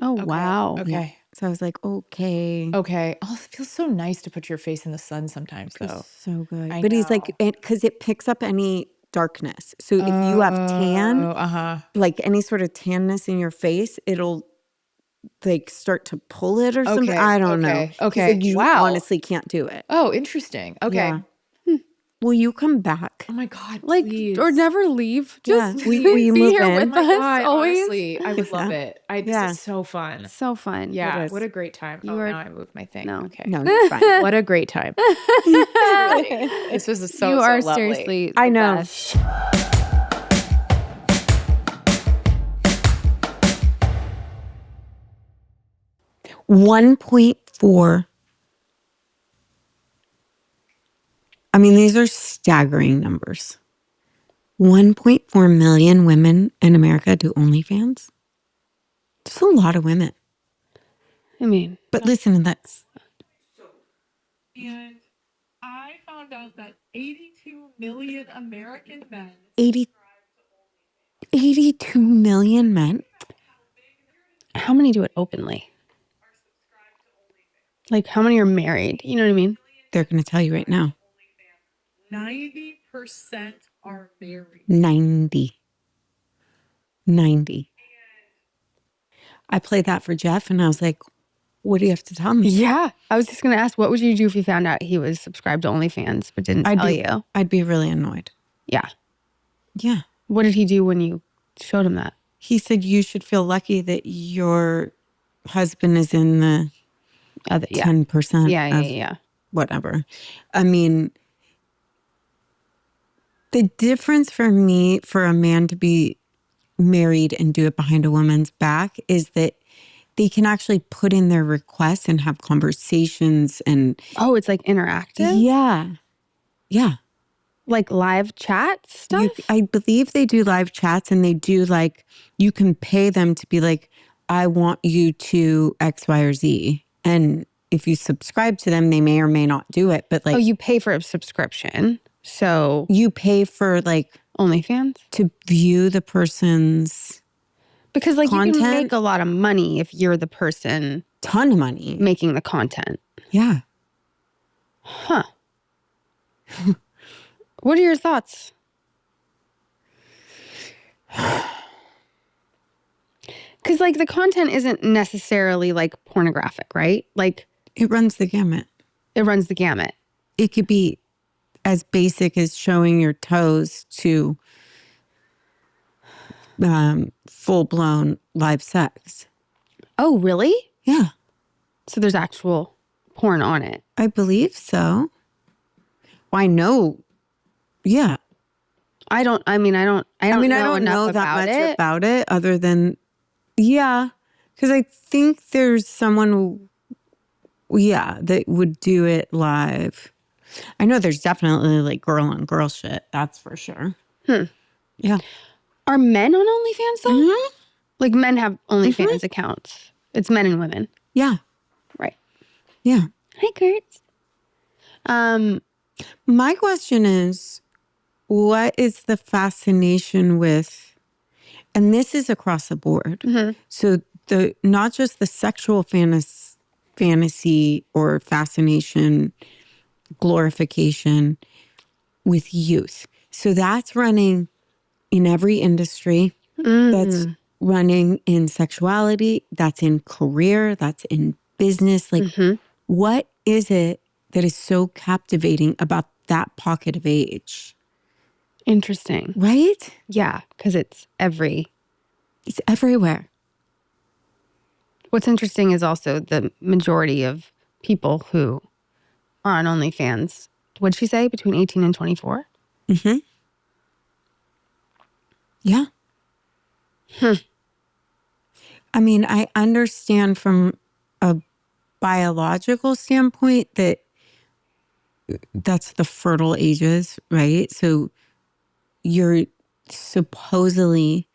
Oh, wow. Okay. So I was like, okay. Okay. Oh, it feels so nice to put your face in the sun sometimes, though. So good. I But he's like, because it picks up any darkness. So if you have tan, like any sort of tanness in your face, it'll like start to pull it or something. Okay, I don't know. okay, He's okay. like, you Wow. honestly can't do it. Oh, interesting. Okay. Yeah. Will you come back? Oh my God. Like, please. or never leave. Just Yeah. Will you be move here in? with Oh my us God, always. honestly, I would love it. This Yeah. is so fun. So fun. Yeah. is. What a great time. You Oh, are- now I moved my thing. No. Okay. No, you're fine. What a great time. Really. This was so You are so lovely. seriously I the know. best. 1.4. I mean, these are staggering numbers. 1.4 million women in America do OnlyFans. That's a lot of women. I mean, But listen to this. And I found out that 82 million American men 82 million men. how many do it openly? Like, how many are married? You know what I mean? They're going to tell you right now. 90% are married. 90. I played that for Jeff and I was like, what do you have to tell me? Yeah. I was just going to ask, what would you do if you found out he was subscribed to OnlyFans but didn't tell you? I'd be really annoyed. Yeah. Yeah. What did he do when you showed him that? He said you should feel lucky that your husband is in the 10% Yeah. whatever. I mean, the difference for me, for a man to be married and do it behind a woman's back, is that they can actually put in their requests and have conversations and... Oh, it's like interactive? Yeah. Like live chat stuff? I believe they do live chats and they do like, you can pay them to be like, I want you to X, Y, or Z. And if you subscribe to them, they may or may not do it. But like... Oh, you pay for a subscription. So... You pay for like... OnlyFans? To view the person's... Because like content. you can make a lot of money if you're the person... Ton of money. Making the content. Yeah. Huh. What are your thoughts? Because like the content isn't necessarily like pornographic, right? Like it runs the gamut. It could be as basic as showing your toes to full-blown live sex. Oh, really? Yeah. So there's actual porn on it. I believe so. Well, I know. Yeah. I don't know that much about it other than, yeah. Because I think there's someone, that would do it live. I know there's definitely like girl on girl shit. That's for sure. Yeah. Are men on OnlyFans though? Mm-hmm. Like men have OnlyFans accounts. It's men and women. Yeah. Right. Yeah. Hi, Kurt. My question is, what is the fascination with, and this is across the board. So not just the sexual fantasy or fascination, glorification with youth. So that's running in every industry. That's running in sexuality. That's in career. That's in business. Like, what is it that is so captivating about that pocket of age? Interesting. Right? Yeah, because it's everywhere. What's interesting is also the majority of people who are on OnlyFans, what'd she say, between 18 and 24? Mm-hmm. Yeah. I mean, I understand from a biological standpoint that that's the fertile ages, right? So you're supposedly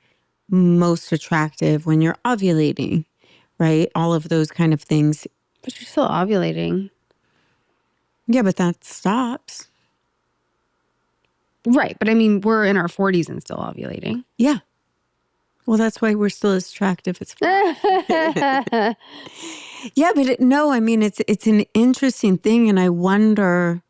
most attractive when you're ovulating, right? All of those kind of things. But you're still ovulating. Yeah, but that stops. Right. But I mean, we're in our 40s and still ovulating. Yeah. Well, that's why we're still as attractive as Yeah, but I mean, it's an interesting thing, and I wonder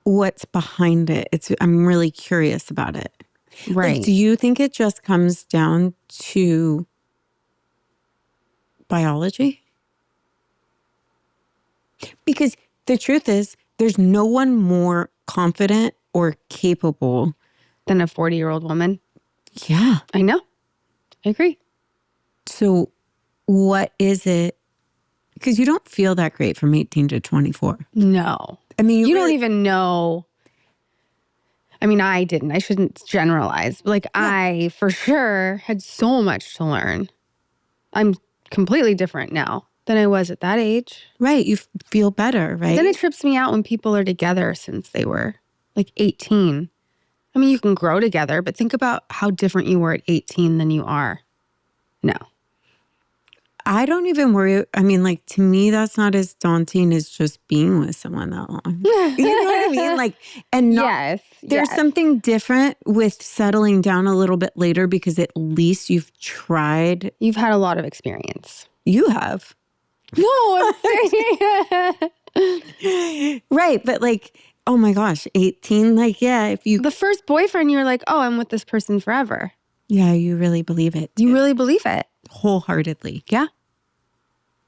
what's behind it. I'm really curious about it. Right. Like, do you think it just comes down to biology? Because the truth is, there's no one more confident or capable than a 40-year-old woman. Yeah. I know. I agree. So what is it? Because you don't feel that great from 18 to 24. No. I mean, you don't even know. I mean, I didn't. I shouldn't generalize. Like, I, for sure, had so much to learn. I'm completely different now than I was at that age. Right. You feel better, right? Then it trips me out when people are together since they were like 18. I mean, you can grow together, but think about how different you were at 18 than you are now. I don't even worry. I mean, like, to me, that's not as daunting as just being with someone that long. You know what I mean? Like, and there's something different with settling down a little bit later because at least you've tried. You've had a lot of experience. You have. No, I'm saying Right. But like, oh my gosh, 18, like, yeah, if you, The first boyfriend, you're like, oh, I'm with this person forever. yeah, you really believe it. You really believe it. Wholeheartedly. Yeah.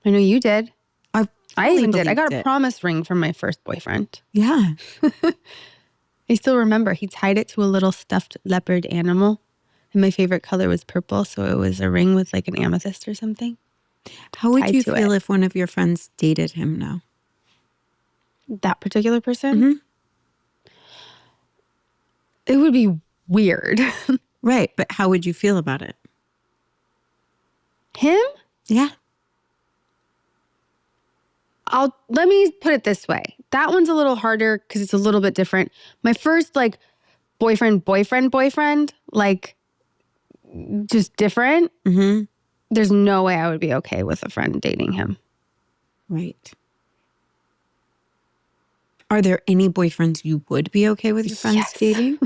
I know you did. I I even did. I got believed a it. promise ring from my first boyfriend. Yeah. I still remember he tied it to a little stuffed leopard animal. And my favorite color was purple. So it was a ring with like an amethyst or something. How would Tied you to feel it. if one of your friends dated him now? That particular person? It would be weird. Right. But how would you feel about it? Him? Yeah. Let me put it this way. That one's a little harder because it's a little bit different. My first like boyfriend, like just different. Mm-hmm. There's no way I would be okay with a friend dating him. Right. Are there any boyfriends you would be okay with your friends Yes. dating?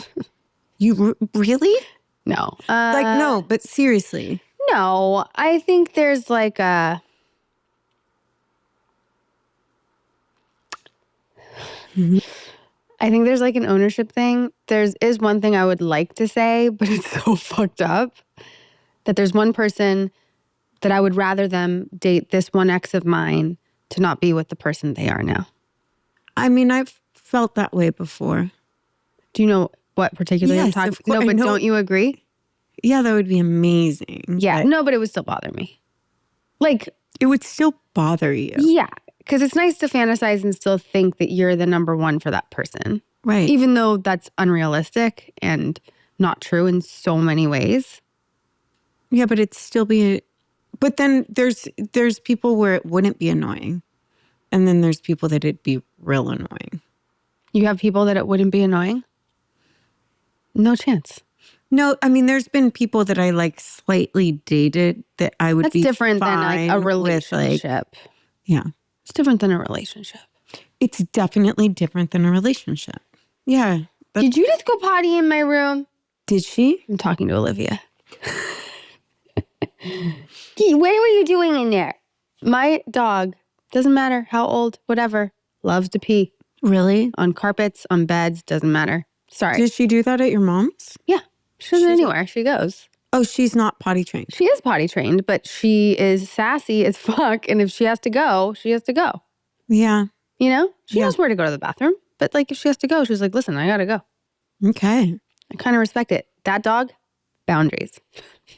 You really? No. Like, no, but seriously. No, I think there's like a... I think there's like an ownership thing. Is one thing I would like to say, but it's so fucked up that there's one person that I would rather them date this one ex of mine to not be with the person they are now. I mean, I've felt that way before. Do you know what particularly I'm Yes, talking of course. No, I but know. don't you agree? Yeah, that would be amazing. Yeah. but No, but it would still bother me. Like, it would still bother you. yeah. Because it's nice to fantasize and still think that you're the number one for that person. Right. Even though that's unrealistic and not true in so many ways. Yeah, but it'd still be... But then there's people where it wouldn't be annoying. And then there's people that it'd be real annoying. You have people that it wouldn't be annoying? No chance. No, I mean, there's been people that I like slightly dated that I would That's be different than like fine a with, relationship. yeah. It's different than a relationship. It's definitely different than a relationship. Yeah. Did you just go potty in my room? Did she? I'm talking to Olivia. What were you doing in there? My dog, doesn't matter how old, whatever, loves to pee. Really? On carpets, on beds, doesn't matter. Sorry. Did she do that at your mom's? Yeah. She does it anywhere she goes. Oh, she's not potty trained. She is potty trained, but she is sassy as fuck. And if she has to go, she has to go. Yeah. You know? She Yeah. knows where to go to the bathroom. But like if she has to go, she's like, listen, I gotta go. Okay. I kind of respect it. That dog, boundaries.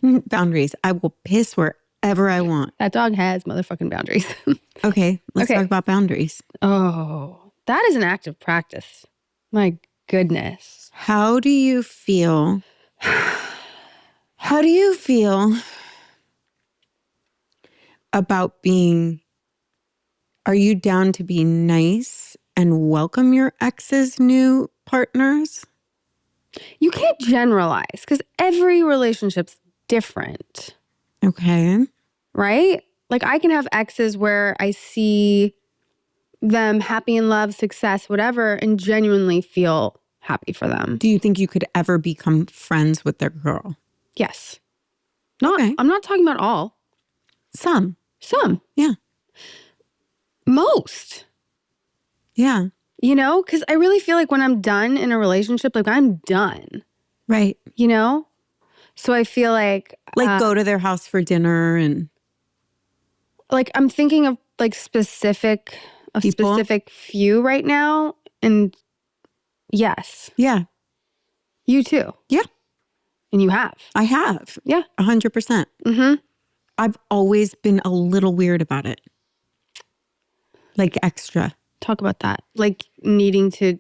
Boundaries. I will piss wherever I want. That dog has motherfucking boundaries. Okay. Let's Okay. talk about boundaries. Oh, that is an active practice. My goodness. How do you feel? How do you feel about being, are you down to be nice and welcome your ex's new partners? You can't generalize because every relationship's different, Okay. right? Like I can have exes where I see them happy in love, success, whatever, and genuinely feel happy for them. Do you think you could ever become friends with their girl? Yes. Not. Okay. I'm not talking about all. Some. Some. Yeah. Most. Yeah. You know? Because I really feel like when I'm done in a relationship, like I'm done. Right. You know? So I feel like... Go to their house for dinner and... Like I'm thinking of like specific few right now. And yes. Yeah. You too. Yeah. And you have. I have. Yeah. 100%. Mm-hmm. I've always been a little weird about it. Like extra. Talk about that. Like needing to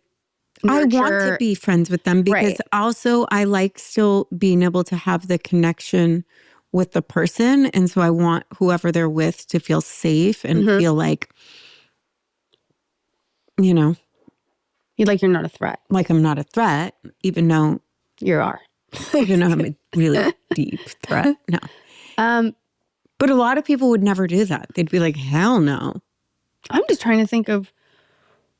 nurture. I want to be friends with them because Right. also I like still being able to have the connection with the person. And so I want whoever they're with to feel safe and feel like, you know, You're not a threat. like I'm not a threat, even though You are. I'm a really deep threat. No. But a lot of people would never do that. They'd be like, hell no. I'm just trying to think of,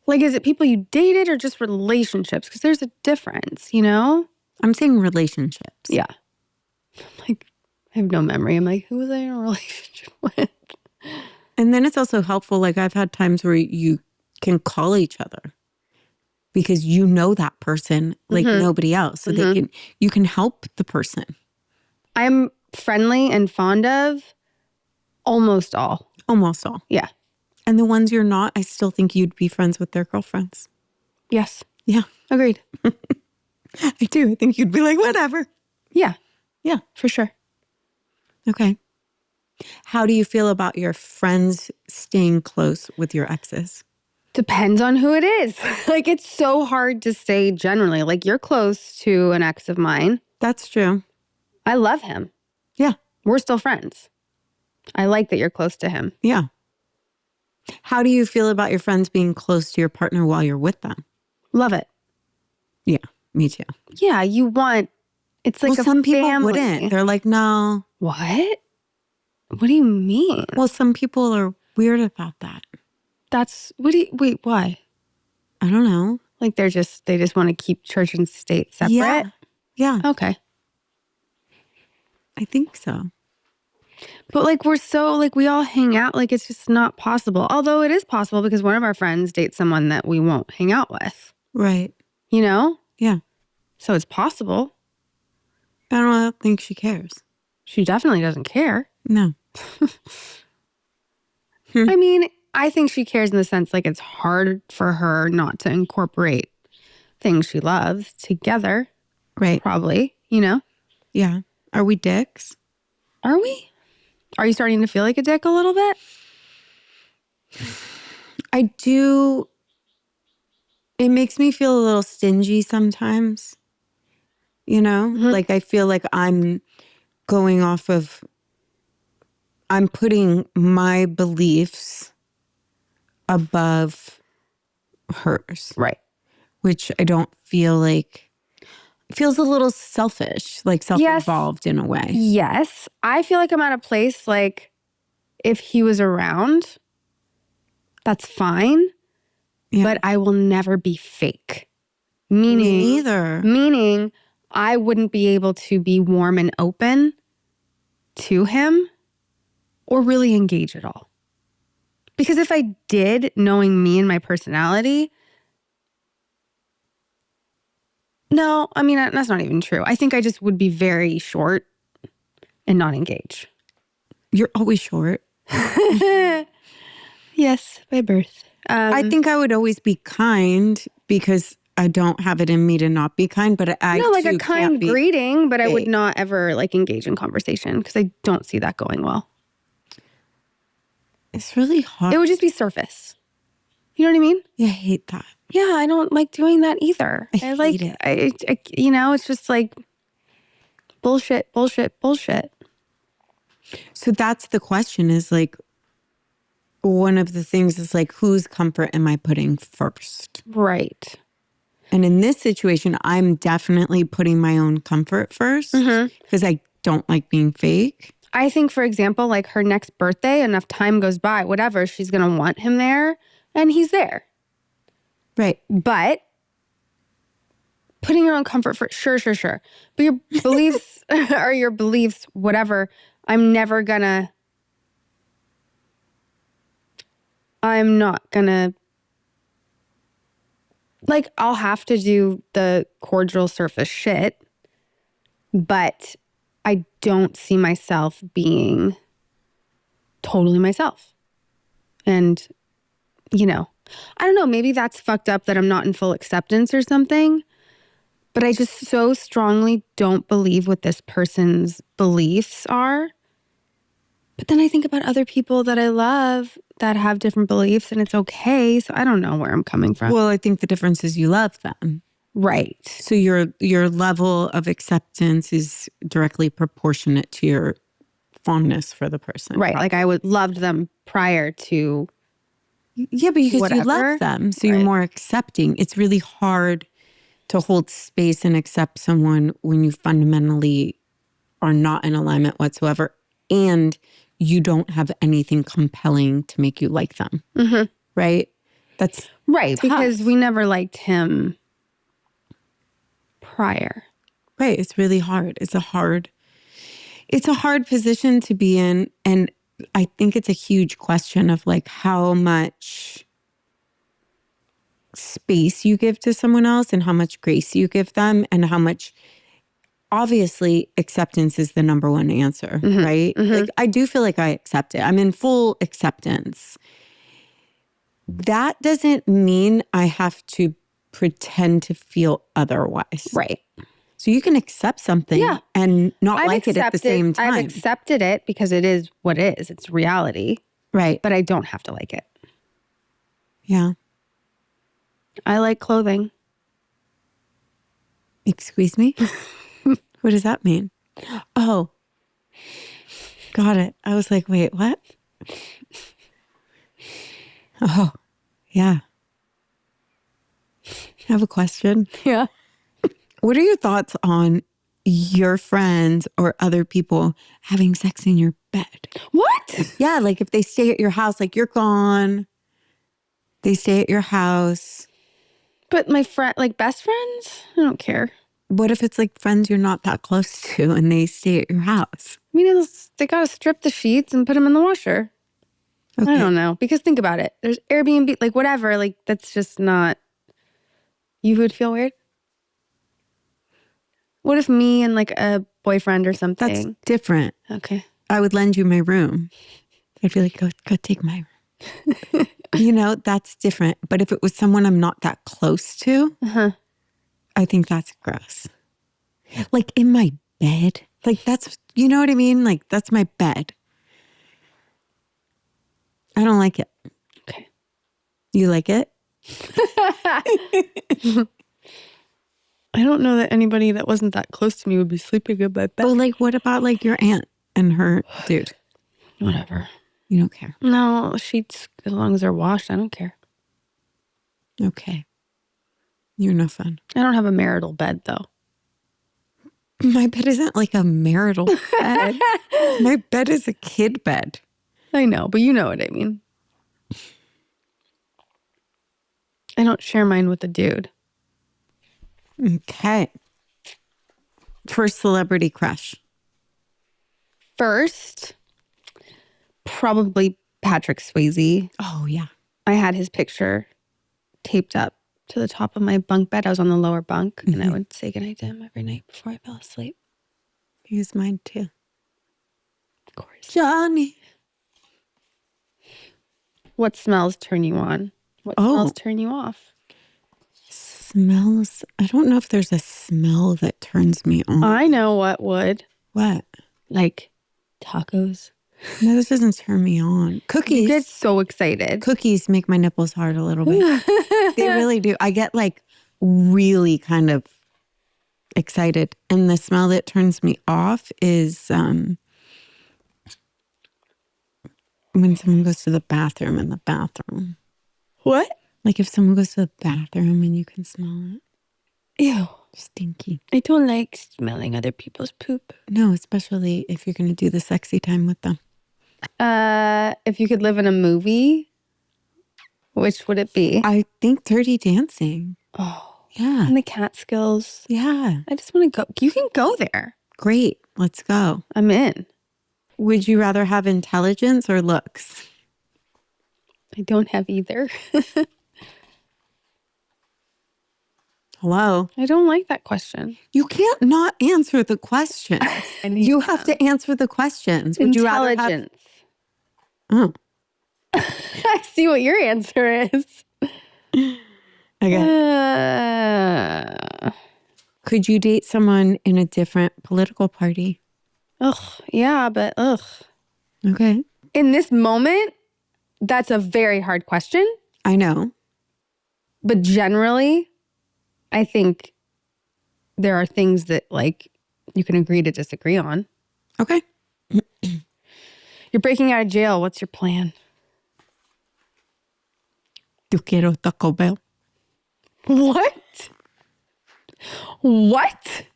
like, is it people you dated or just relationships? Because there's a difference, you know? I'm saying relationships. Yeah. Like, I have no memory. I'm like, who was I in a relationship with? And then it's also helpful. Like I've had times where you can call each other because you know that person like nobody else. So you can help the person. I'm friendly and fond of almost all. Almost all. Yeah. And the ones you're not, I still think you'd be friends with their girlfriends. Yes. Yeah. Agreed. I do. I think you'd be like, whatever. Yeah. Yeah. For sure. Okay. How do you feel about your friends staying close with your exes? Depends on who it is. Like, it's so hard to say generally. Like, you're close to an ex of mine. That's true. I love him. Yeah. We're still friends. I like that you're close to him. Yeah. How do you feel about your friends being close to your partner while you're with them? Love it. Yeah, me too. Yeah, you want, it's like Well, a some people family. wouldn't. They're like, no. What? What do you mean? Well, some people are weird about that. Wait, why? I don't know. Like they just want to keep church and state separate? Yeah. Yeah, Okay. I think so. But like we're so, like we all hang out, like it's just not possible. Although it is possible because one of our friends dates someone that we won't hang out with. Right. You know? Yeah. So it's possible. I don't think she cares. She definitely doesn't care. No. I mean, I think she cares in the sense like it's hard for her not to incorporate things she loves together. Right. Probably, you know? Yeah. Are we dicks? Are we? Are you starting to feel like a dick a little bit? I do. It makes me feel a little stingy sometimes. You know? Like I feel like I'm going off of, I'm putting my beliefs above hers. Right. Which I don't feel like, it feels a little selfish, like self-involved in a way. Yes. I feel like I'm at a place like if he was around, that's fine. Yeah. But I will never be fake. Me neither. Meaning I wouldn't be able to be warm and open to him or really engage at all. Because if I did, knowing me and my personality, no, I mean, that's not even true. I think I just would be very short and not engage. You're always short. Yes, by birth. I think I would always be kind because I don't have it in me to not be kind, but I no, like too a kind can't be greeting, but I would fake. not ever like engage in conversation because I don't see that going well. It's really hard. It would just be surface. You know what I mean? Yeah, I hate that. Yeah, I don't like doing that either. I like hate I you know, it's just like bullshit. So that's the question is like, one of the things is like, whose comfort am I putting first? Right. And in this situation, I'm definitely putting my own comfort first because I don't like being fake. I think, for example, like her next birthday, enough time goes by, whatever, she's going to want him there and he's there. Right. But putting your own comfort first, sure. But your beliefs are your beliefs, whatever. I'm not gonna, like, I'll have to do the cordial surface shit, but I don't see myself being totally myself. And, you know, I don't know, maybe that's fucked up that I'm not in full acceptance or something, but I just so strongly don't believe what this person's beliefs are. But then I think about other people that I love that have different beliefs and it's okay. So I don't know where I'm coming from. Well, I think the difference is you love them. Right. So your level of acceptance is directly proportionate to your fondness for the person. Right. Like I would loved them prior to. Yeah, but because whatever. you love them, so Right. you're more accepting. It's really hard to hold space and accept someone when you fundamentally are not in alignment whatsoever and you don't have anything compelling to make you like them. Mm-hmm. Right? That's Right. tough. Because we never liked him prior. right. It's really hard. It's a hard position to be in. And I think it's a huge question of like how much space you give to someone else and how much grace you give them and how much, obviously, acceptance is the number one answer, right? Like, I do feel like I accept it. I'm in full acceptance. That doesn't mean I have to pretend to feel otherwise. Right. So you can accept something and not like it at the same time. I've accepted it because it is what it is. It's reality. Right. But I don't have to like it. Yeah. I like clothing. Excuse me? What does that mean? Oh, got it. I was like, wait, what? Oh, yeah. I have a question. Yeah. What are your thoughts on your friends or other people having sex in your bed? What? Yeah, like if they stay at your house, like you're gone, they stay at your house. But my friend, like best friends, I don't care. What if it's like friends you're not that close to and they stay at your house? I mean, they got to strip the sheets and put them in the washer. Okay. I don't know. Because think about it. There's Airbnb, like whatever. Like that's just not, you would feel weird? What if me and like a boyfriend or something? That's different. Okay. I would lend you my room. I'd be like, go take my room. You know, that's different. But if it was someone I'm not that close to, I think that's gross. Like in my bed. Like that's, you know what I mean? Like that's my bed. I don't like it. Okay. You like it? I don't know that anybody that wasn't that close to me would be sleeping in my bed. But like, what about like your aunt and her dude? Whatever. You don't care. No, sheets, as long as they're washed, I don't care. Okay. You're no fun. I don't have a marital bed though. My bed isn't like a marital bed. My bed is a kid bed. I know, but you know what I mean. I don't share mine with a dude. Okay. First celebrity crush. First, probably Patrick Swayze. Oh, yeah. I had his picture taped up to the top of my bunk bed. I was on the lower bunk, and I would say goodnight to him every night before I fell asleep. He was mine too. Of course. Johnny. What smells turn you on? What smells turn you off? Smells. I don't know if there's a smell that turns me on. I know what would. What? Like tacos. No, this doesn't turn me on. Cookies. You get so excited. Cookies make my nipples hard a little bit. They really do. I get like really kind of excited. And the smell that turns me off is when someone goes to the bathroom in the bathroom. What? Like if someone goes to the bathroom and you can smell it. Ew. Stinky. I don't like smelling other people's poop. No, especially if you're going to do the sexy time with them. If you could live in a movie, which would it be? I think Dirty Dancing. Oh, Yeah. and the Catskills. Yeah. I just want to go. You can go there. Great. Let's go. I'm in. Would you rather have intelligence or looks? I don't have either. Hello? I don't like that question. You can't not answer the question. And you have to answer the questions. Would you rather have... Intelligence. Oh, I see what your answer is. okay. Could you date someone in a different political party? Ugh. Yeah, but ugh. Okay. In this moment, that's a very hard question. I know. But generally, I think there are things that like you can agree to disagree on. Okay. You're breaking out of jail. What's your plan? Yo quiero Taco Bell. What? What?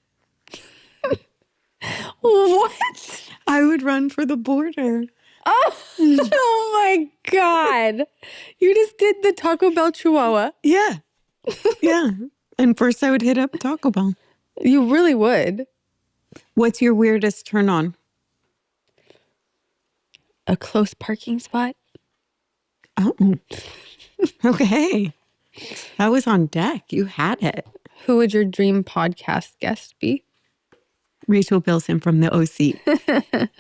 What? I would run for the border. Oh my God. You just did the Taco Bell Chihuahua. Yeah. Yeah. And first I would hit up Taco Bell. You really would. What's your weirdest turn on? A close parking spot? Oh. Okay. That was on deck. You had it. Who would your dream podcast guest be? Rachel Bilson from the OC.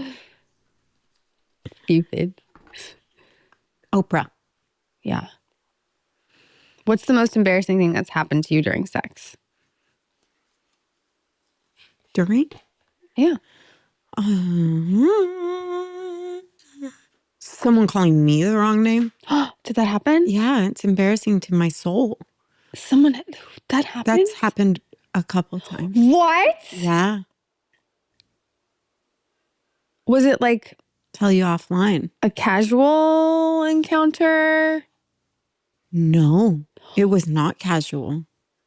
Cupid. Oprah. Yeah. What's the most embarrassing thing that's happened to you during sex? During? Yeah. Someone calling me the wrong name. Did that happen? Yeah, it's embarrassing to my soul. That happened? That's happened a couple times. What? Yeah. Was it like Tell you offline. a casual encounter? No, it was not casual.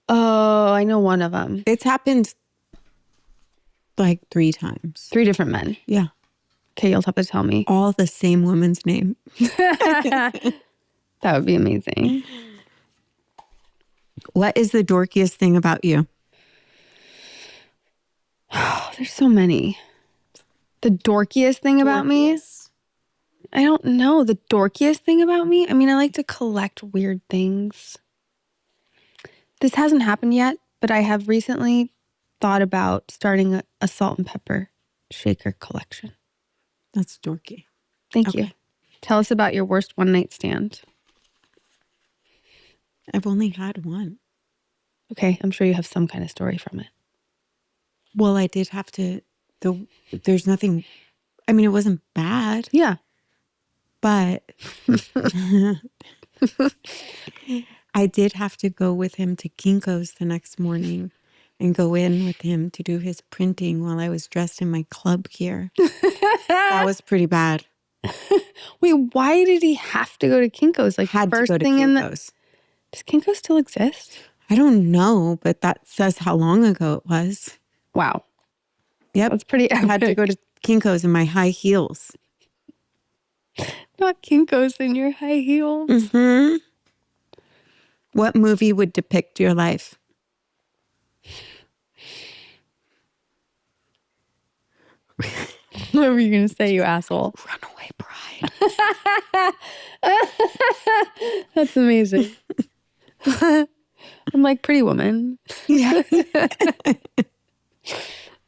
Oh, I know one of them. It's happened like 3 times. 3 different men. Yeah. Okay, you'll have to tell me. All the same woman's name. That would be amazing. What is the dorkiest thing about you? Oh, there's so many. The dorkiest thing about me? I don't know. The dorkiest thing about me? I mean, I like to collect weird things. This hasn't happened yet, but I have recently thought about starting a salt and pepper shaker collection. That's dorky. Thank you. Okay. Tell us about your worst one night stand. I've only had one. Okay, I'm sure you have some kind of story from it. Well, I did have to, there's nothing, I mean, it wasn't bad, Yeah. but I did have to go with him to Kinko's the next morning and go in with him to do his printing while I was dressed in my club gear. That was pretty bad. Wait, why did he have to go to Kinko's? Like Had first to go to thing in the Kinko's. Does Kinko still exist? I don't know, but that says how long ago it was. Wow. Yep. That's pretty I had to epic. go to Kinko's in my high heels. Not Kinko's in your high heels. Hmm. What movie would depict your life? What were you going to say, you asshole? Runaway Bride. That's amazing. I'm like Pretty Woman. Yeah.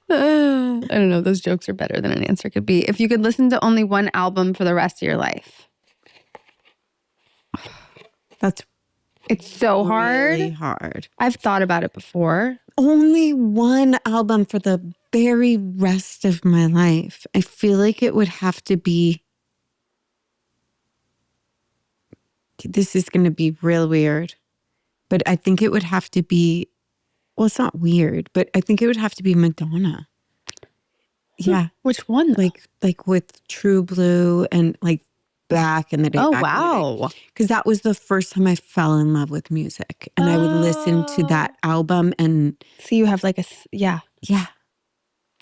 I don't know. Those jokes are better than an answer could be. If you could listen to only one album for the rest of your life. That's It's so hard. really hard. I've thought about it before. Only one album for the very rest of my life. I feel like it would have to be. This is going to be real weird, but I think it would have to be. Well, it's not weird, but I think it would have to be Madonna. Yeah, Which one? like with True Blue and like back in the day. Oh, wow. Because that was the first time I fell in love with music, and I would listen to that album and. So you have like yeah. Yeah.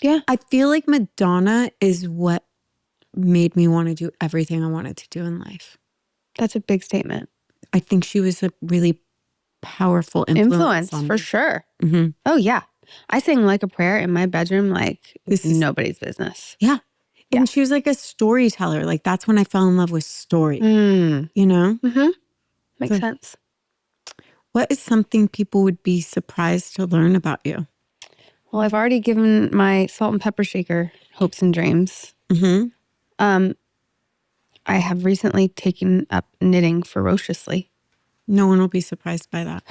Yeah. I feel like Madonna is what made me want to do everything I wanted to do in life. That's a big statement. I think she was a really powerful influence on For me. sure. Mhm. Oh, yeah. I sang Like a Prayer in my bedroom like This is- nobody's business. Yeah. And she was like a storyteller. Like that's when I fell in love with story, Mm. you know? Makes So- sense. What is something people would be surprised to learn about you? Well, I've already given my salt and pepper shaker hopes and dreams. Mm-hmm. I have recently taken up knitting ferociously. No one will be surprised by that.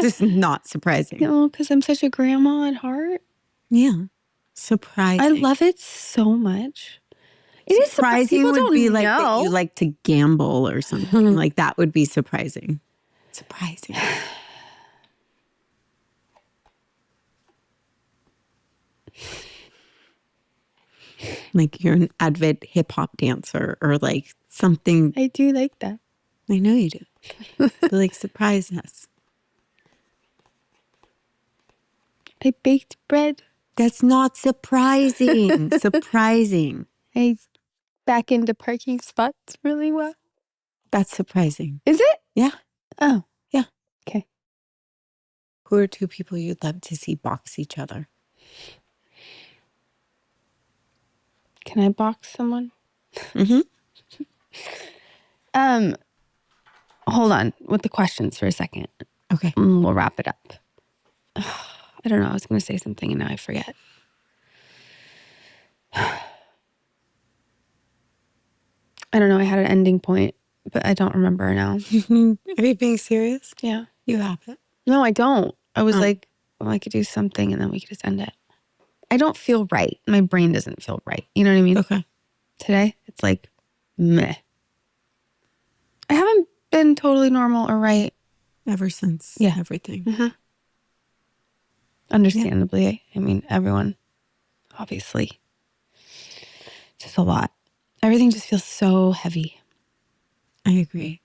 This is not surprising. No, because I'm such a grandma at heart. Yeah. Surprising. I love it so much. It is surprising people would don't be like know. that you like to gamble or something. Like that would be surprising. Surprising. Like you're an avid hip hop dancer or like something. I do like that. I know you do. But like surprise us. I baked bread. That's not surprising. Surprising. I back into parking spots really well. That's surprising. Is it? Yeah. Oh. Yeah. Okay. Who are 2 people you'd love to see box each other? Can I box someone? Mm-hmm. hold on with the questions for a second. Okay. We'll wrap it up. I don't know. I was going to say something and now I forget. I don't know. I had an ending point, but I don't remember now. Are you being serious? Yeah. You have it. No, I don't. I was like, well, I could do something and then we could just end it. I don't feel right. My brain doesn't feel right. You know what I mean? Okay. Today, it's like, meh. I haven't been totally normal or right. Ever since Yeah. everything. Understandably. I mean, everyone, obviously. Just a lot. Everything just feels so heavy. I agree.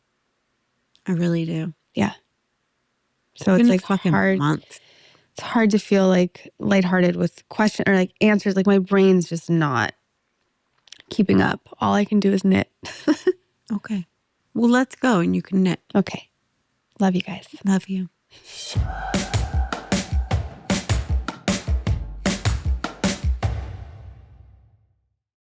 I really do. Yeah. So it's Been a like fucking hard. month. It's hard to feel like lighthearted with question or like answers. Like my brain's just not keeping up. All I can do is knit. Okay. Well, let's go and you can knit. Okay. Love you guys. Love you.